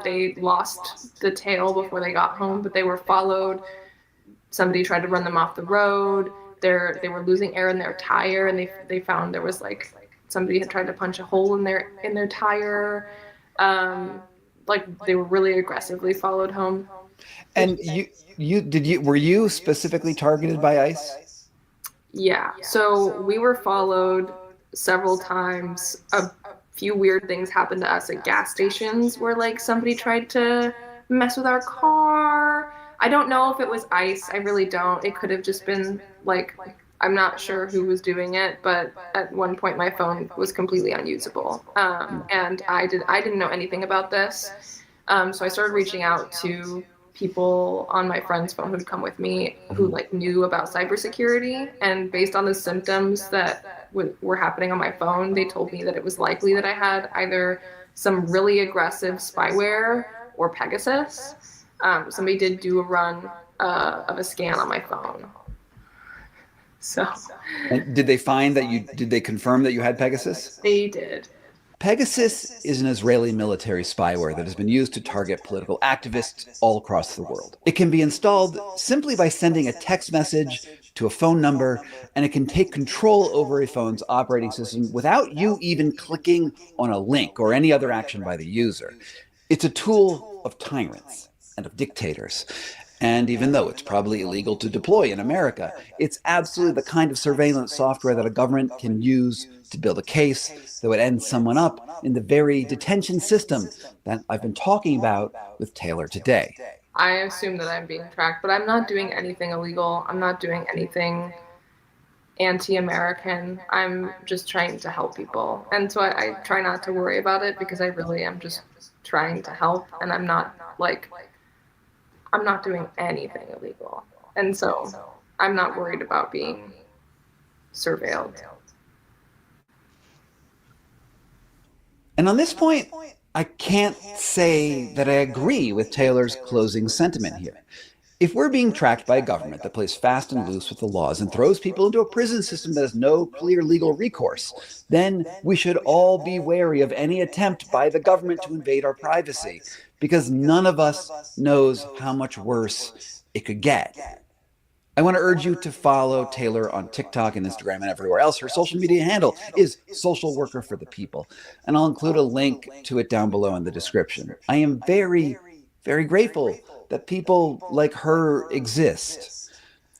They lost the tail before they got home, but they were followed. Somebody tried to run them off the road. They were losing air in their tire, and they found there was like somebody had tried to punch a hole in their tire. Like, they were really aggressively followed home. And were you specifically targeted by ICE? Yeah. So we were followed several times. A few weird things happened to us at gas stations where like somebody tried to mess with our car. I don't know if it was ICE. I really don't. It could have just been like, I'm not sure who was doing it, but at one point my phone was completely unusable. And I didn't know anything about this. So I started reaching out to people on my friend's phone who'd come with me who like knew about cybersecurity. And based on the symptoms that were happening on my phone, they told me that it was likely that I had either some really aggressive spyware or Pegasus. Somebody did do a run of a scan on my phone. So, And did they confirm that you had Pegasus? they did. Pegasus is an Israeli military spyware that has been used to target political activists all across the world. It can be installed simply by sending a text message to a phone number, and it can take control over a phone's operating system without you even clicking on a link or any other action by the user. It's a tool of tyrants and of dictators. And even though it's probably illegal to deploy in America, it's absolutely the kind of surveillance software that a government can use to build a case that would end someone up in the very detention system that I've been talking about with Taylor today. I assume that I'm being tracked, but I'm not doing anything illegal. I'm not doing anything anti-American. I'm just trying to help people. And so I try not to worry about it because I really am just trying to help, and I'm not doing anything illegal. And so I'm not worried about being surveilled. And on this point, I can't say that I agree with Taylor's closing sentiment here. If we're being tracked by a government that plays fast and loose with the laws and throws people into a prison system that has no clear legal recourse, then we should all be wary of any attempt by the government to invade our privacy, because none of us knows how much worse it could get. I want to urge you to follow Taylor on TikTok and Instagram and everywhere else. Her social media handle is Social Worker for the People, and I'll include a link to it down below in the description. I am very, very grateful that people like her exist.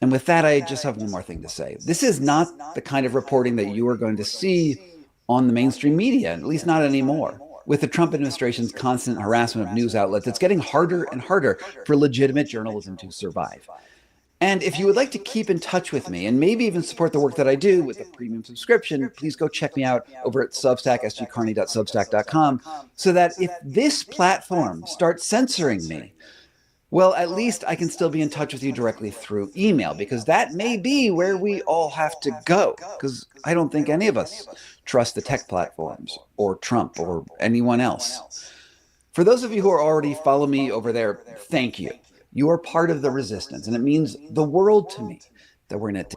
And with that, I just have one more thing to say. This is not the kind of reporting that you are going to see on the mainstream media, at least not anymore. With the Trump administration's constant harassment of news outlets, it's getting harder and harder for legitimate journalism to survive. And if you would like to keep in touch with me and maybe even support the work that I do with a premium subscription, please go check me out over at Substack, sgcarney.substack.com, so that if this platform starts censoring me, well, at least I can still be in touch with you directly through email, because that may be where we all have to go, because I don't think any of us trust the tech platforms or Trump or anyone else. For those of you who are already follow me over there, thank you. You are part of the resistance, and it means the world to me that we're in it.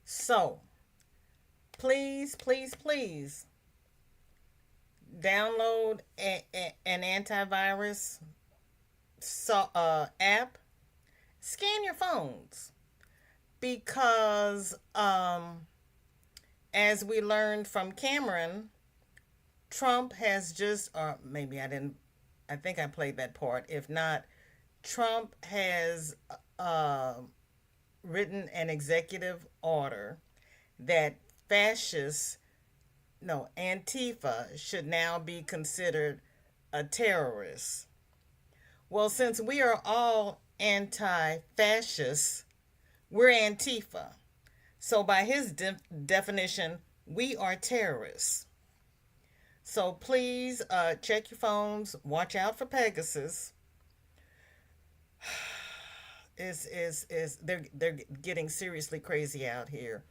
So, please, please, please download an antivirus app. Scan your phones because, as we learned from Cameron, Trump has just, or maybe I didn't, I think I played that part. If not, Trump has written an executive order that fascists, no, Antifa should now be considered a terrorist. Well, since we are all anti-fascists, we're Antifa. So by his definition, we are terrorists. So please check your phones. Watch out for Pegasus. They're getting seriously crazy out here.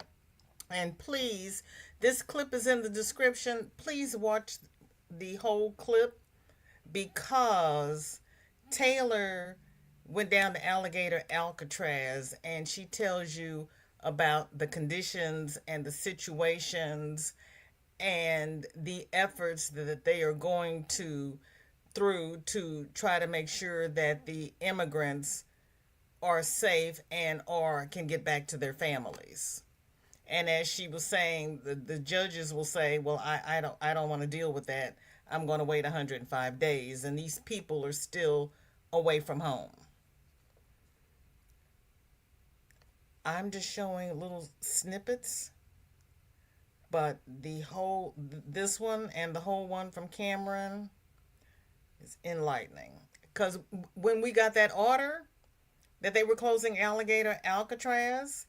And please, this clip is in the description. Please watch the whole clip, because Taylor went down to Alligator Alcatraz and she tells you about the conditions and the situations and the efforts that they are going through to try to make sure that the immigrants are safe and or can get back to their families. And as she was saying, the judges will say, well, I don't want to deal with that. I'm going to wait 105 days. And these people are still away from home. I'm just showing little snippets. But this one and the whole one from Cameron is enlightening. Because when we got that order that they were closing Alligator Alcatraz,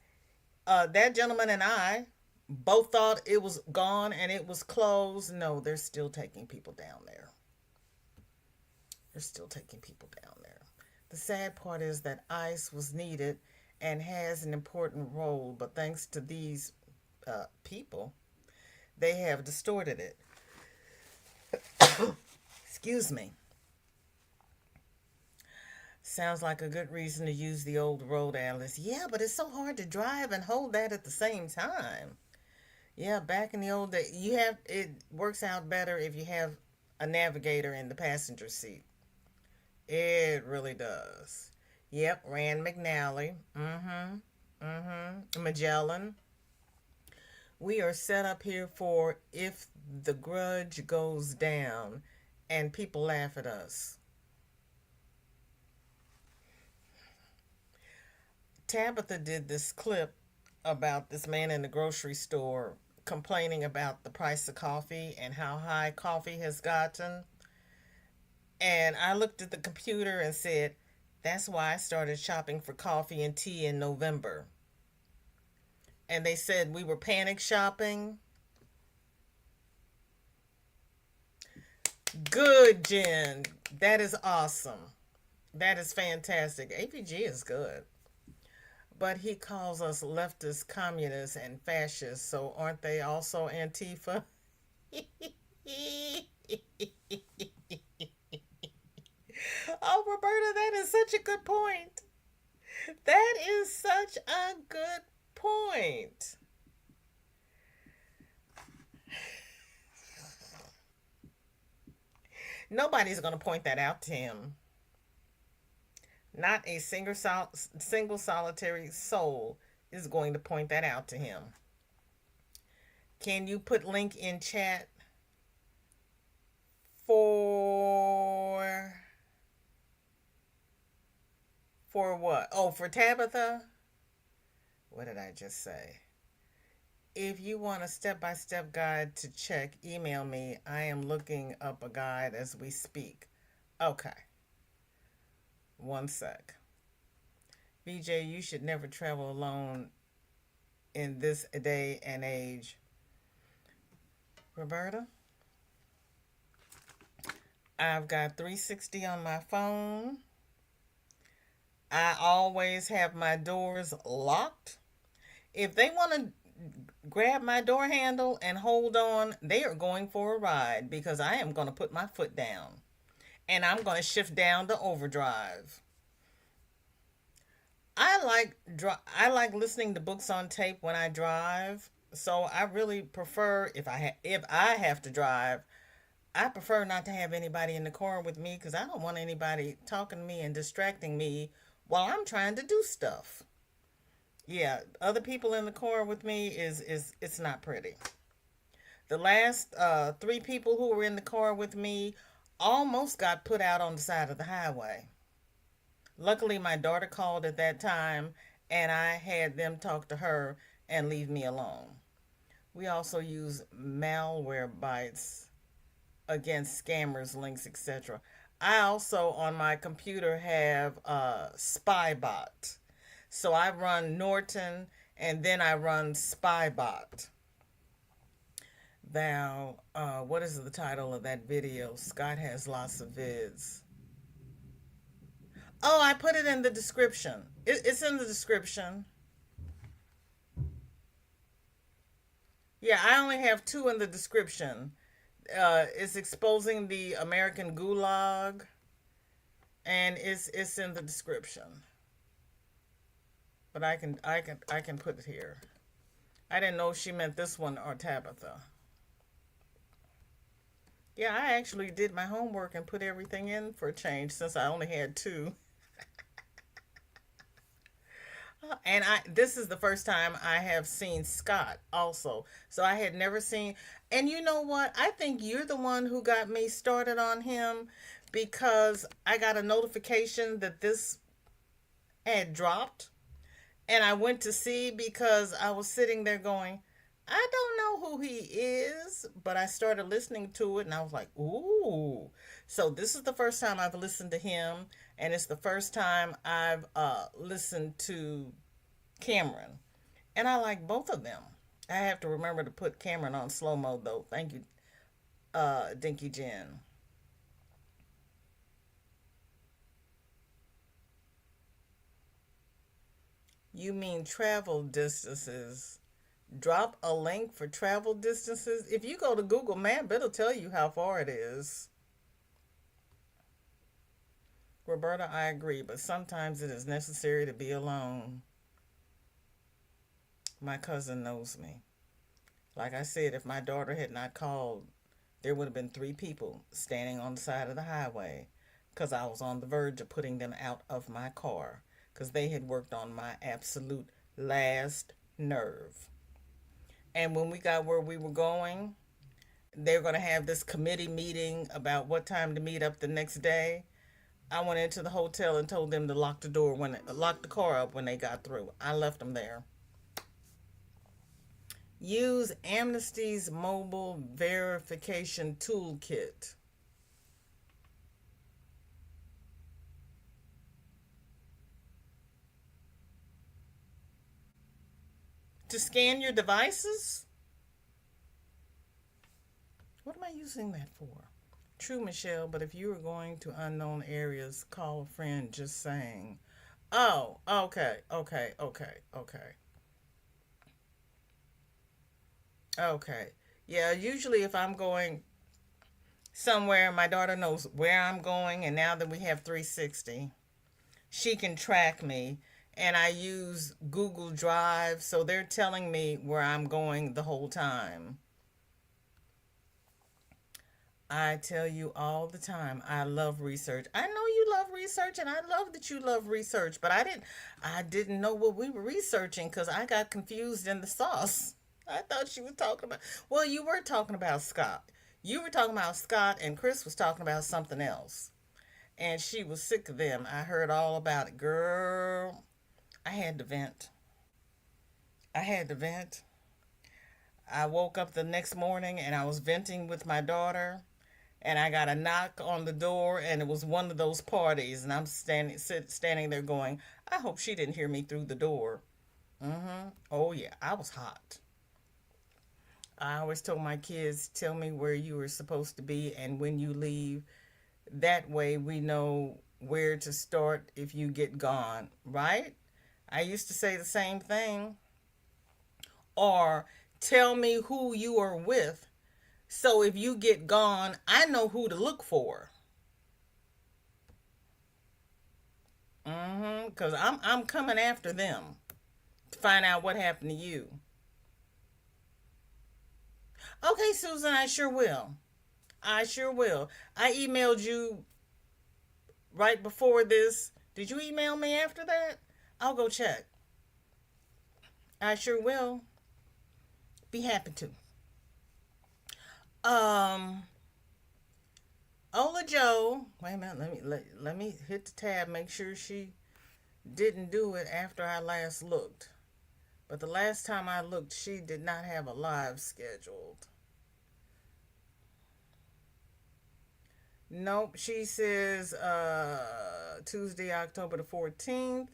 that gentleman and I both thought it was gone and it was closed. No, they're still taking people down there. They're still taking people down there. The sad part is that ICE was needed and has an important role, but thanks to these people, they have distorted it. Excuse me. Sounds like a good reason to use the old road atlas. Yeah, but it's so hard to drive and hold that at the same time. Yeah, back in the old days, it works out better if you have a navigator in the passenger seat. It really does. Yep, Rand McNally. Magellan. We are set up here for if the grudge goes down and people laugh at us. Tabitha did this clip about this man in the grocery store complaining about the price of coffee and how high coffee has gotten. And I looked at the computer and said, that's why I started shopping for coffee and tea in November. And they said we were panic shopping. Good, Jen. That is awesome. That is fantastic. APG is good. But he calls us leftists, communists, and fascists. So aren't they also Antifa? Oh, Roberta, that is such a good point. That is such a good point. Nobody's going to point that out to him. Not a single solitary soul is going to point that out to him. Can you put link in chat for what? Oh, for Tabitha? What did I just say? If you want a step-by-step guide to check, email me. I am looking up a guide as we speak. Okay. One sec. BJ, you should never travel alone in this day and age. Roberta, I've got 360 on my phone. I always have my doors locked. If they want to grab my door handle and hold on, they are going for a ride because I am going to put my foot down and I'm going to shift down to overdrive. I like listening to books on tape when I drive. So I really prefer if I have to drive, I prefer not to have anybody in the car with me because I don't want anybody talking to me and distracting me while I'm trying to do stuff. Yeah, other people in the car with me is it's not pretty. The last three people who were in the car with me almost got put out on the side of the highway. Luckily, my daughter called at that time, and I had them talk to her and leave me alone. We also use malware bites against scammers, links, etc. I also on my computer have Spybot. So I run Norton and then I run Spybot. Val, what is the title of that video? Scott has lots of vids. Oh, I put it in the description. It's in the description. Yeah, I only have two in the description. It's exposing the American Gulag, and it's in the description. But I can put it here. I didn't know if she meant this one or Tabitha. Yeah, I actually did my homework and put everything in for a change since I only had two. And this is the first time I have seen Scott also. So I had never seen, and you know what? I think you're the one who got me started on him because I got a notification that this had dropped and I went to see because I was sitting there going, I don't know who he is, but I started listening to it and I was like, ooh. So this is the first time I've listened to him, and it's the first time I've listened to Cameron. And I like both of them. I have to remember to put Cameron on slow mode though. Thank you, Dinky Jen. You mean travel distances? Drop a link for travel distances. If you go to Google Map, it'll tell you how far it is. Roberta, I agree, but sometimes it is necessary to be alone. My cousin knows me. Like I said, if my daughter had not called, there would have been three people standing on the side of the highway because I was on the verge of putting them out of my car because they had worked on my absolute last nerve. And when we got where we were going, they were going to have this committee meeting about what time to meet up the next day. I went into the hotel and told them to lock the car up when they got through. I left them there. Use Amnesty's mobile verification toolkit. To scan your devices? What am I using that for? True, Michelle, but if you are going to unknown areas, call a friend, just saying. Oh, okay. Okay. Yeah, usually if I'm going somewhere, my daughter knows where I'm going, and now that we have 360, she can track me. And I use Google Drive, so they're telling me where I'm going the whole time. I tell you all the time, I love research. I know you love research, and I love that you love research, but I didn't know what we were researching because I got confused in the sauce. I thought you were talking about, well, you were talking about Scott. You were talking about Scott, and Chris was talking about something else. And she was sick of them. I heard all about it. Girl, I had to vent. I had to vent. I woke up the next morning and I was venting with my daughter, and I got a knock on the door, and it was one of those parties, and I'm standing there going, I hope she didn't hear me through the door. Oh yeah, I was hot. I always told my kids, tell me where you were supposed to be and when you leave. That way we know where to start if you get gone, right? I used to say the same thing. Or tell me who you are with, so if you get gone, I know who to look for. Because I'm coming after them to find out what happened to you. Okay, Susan, I sure will. I sure will. I emailed you right before this. Did you email me after that? I'll go check. I sure will. Be happy to. Um, Ola Joe. Wait a minute. Let me hit the tab. Make sure she didn't do it after I last looked. But the last time I looked, she did not have a live scheduled. Nope. She says Tuesday, October the 14th.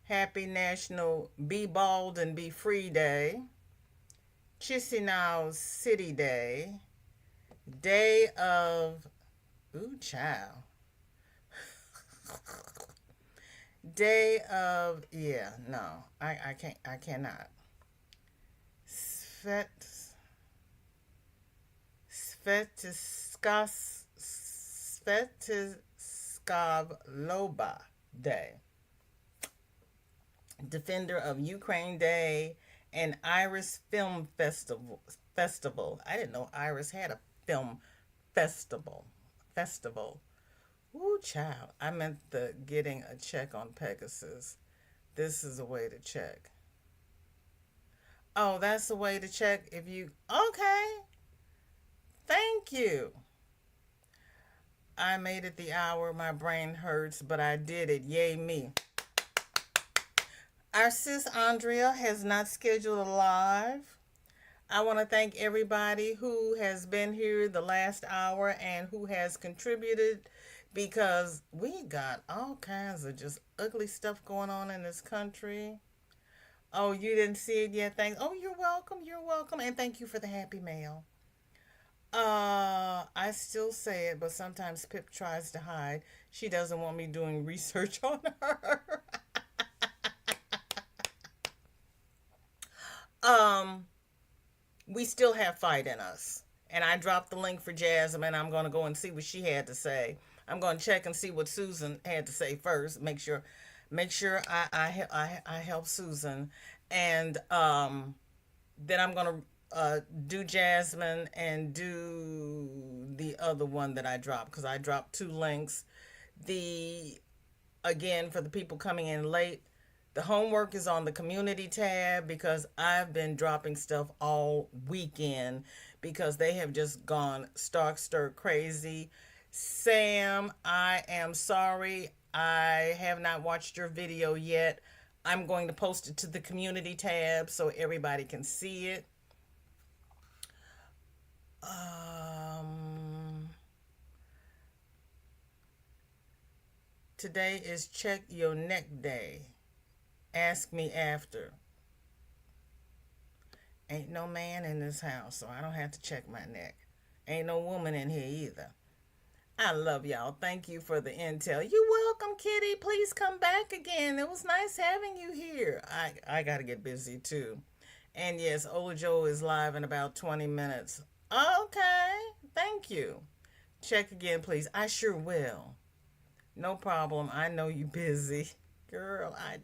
Happy National Be Bald and Be Free Day. Chisinau City Day. Day of, ooh, child. Day of, yeah, no, I cannot. Svet, Svetiskavloba Day. Defender of Ukraine Day and Iris Film Festival. I didn't know Iris had a film festival. Festival. Ooh, child. I meant the getting a check on Pegasus. This is a way to check. Oh, that's a way to check if you. Okay. Thank you. I made it the hour. My brain hurts, but I did it. Yay, me. Our sis Andrea has not scheduled a live. I want to thank everybody who has been here the last hour and who has contributed, because we got all kinds of just ugly stuff going on in this country. Oh, you didn't see it yet? Thanks. Oh, you're welcome. You're welcome. And thank you for the happy mail. I still say it, but sometimes Pip tries to hide. She doesn't want me doing research on her. um, we still have fight in us. And I dropped the link for Jasmine. I'm going to go and see what she had to say. I'm going to check and see what Susan had to say first. Make sure I help Susan, and then I'm going to do Jasmine and do the other one that I dropped, because I dropped two links. The Again, for the people coming in late, the homework is on the community tab, because I've been dropping stuff all weekend because they have just gone stark stir crazy. Sam, I am sorry. I have not watched your video yet. I'm going to post it to the community tab so everybody can see it. Today is Check Your Neck Day. Ask me after. Ain't no man in this house, so I don't have to check my neck. Ain't no woman in here either. I love y'all. Thank you for the intel. You're welcome, Kitty. Please come back again. It was nice having you here. I got to get busy too. And yes, Ojo is live in about 20 minutes. Okay. Thank you. Check again, please. I sure will. No problem. I know you busy. Girl, I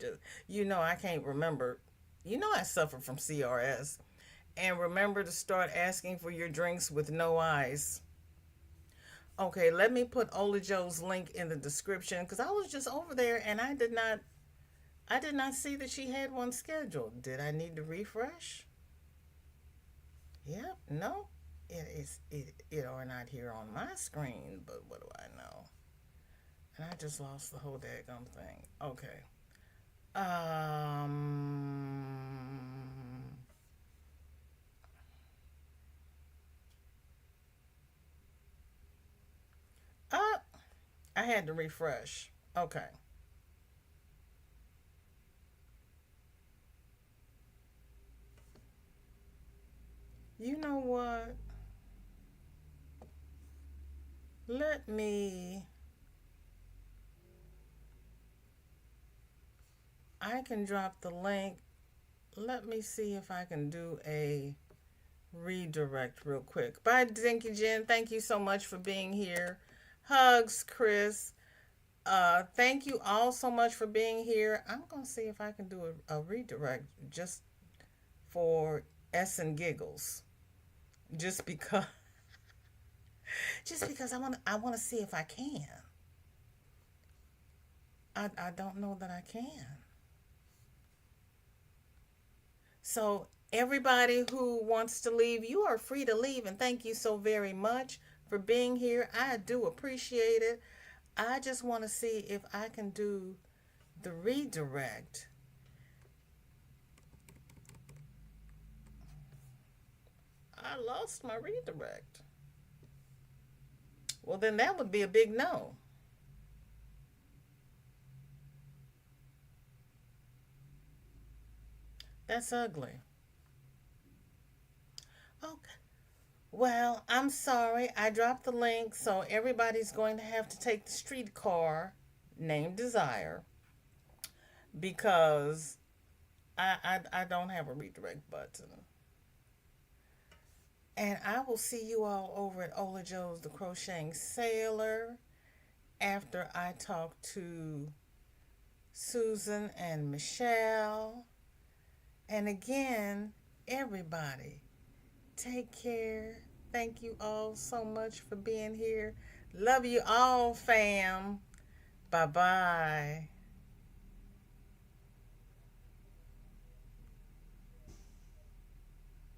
can't remember. I suffer from CRS. And remember to start asking for your drinks with no ice. Okay, let me put Ola Joe's link in the description because I was just over there and I did not see that she had one scheduled. Did I need to refresh? Yep, no. It are not here on my screen, but what do I know? And I just lost the whole daggum thing. Okay. Um uh, I had to refresh. Okay. You know what? Let me I can drop the link. Let me see if I can do a redirect real quick. Bye, Dinky Jen. Thank you so much for being here. Hugs, Chris. Thank you all so much for being here. I'm gonna see if I can do a redirect just for S and giggles. Just because, just because I wanna see if I can. I don't know that I can. So everybody who wants to leave, you are free to leave, and thank you so very much for being here. I do appreciate it. I just want to see if I can do the redirect. I lost my redirect. Well, then that would be a big no. That's ugly. Okay. Well, I'm sorry. I dropped the link, so everybody's going to have to take the streetcar named Desire because I don't have a redirect button. And I will see you all over at Ola Joe's The Crocheting Sailor after I talk to Susan and Michelle. And again, everybody, take care. Thank you all so much for being here. Love you all, fam. Bye bye.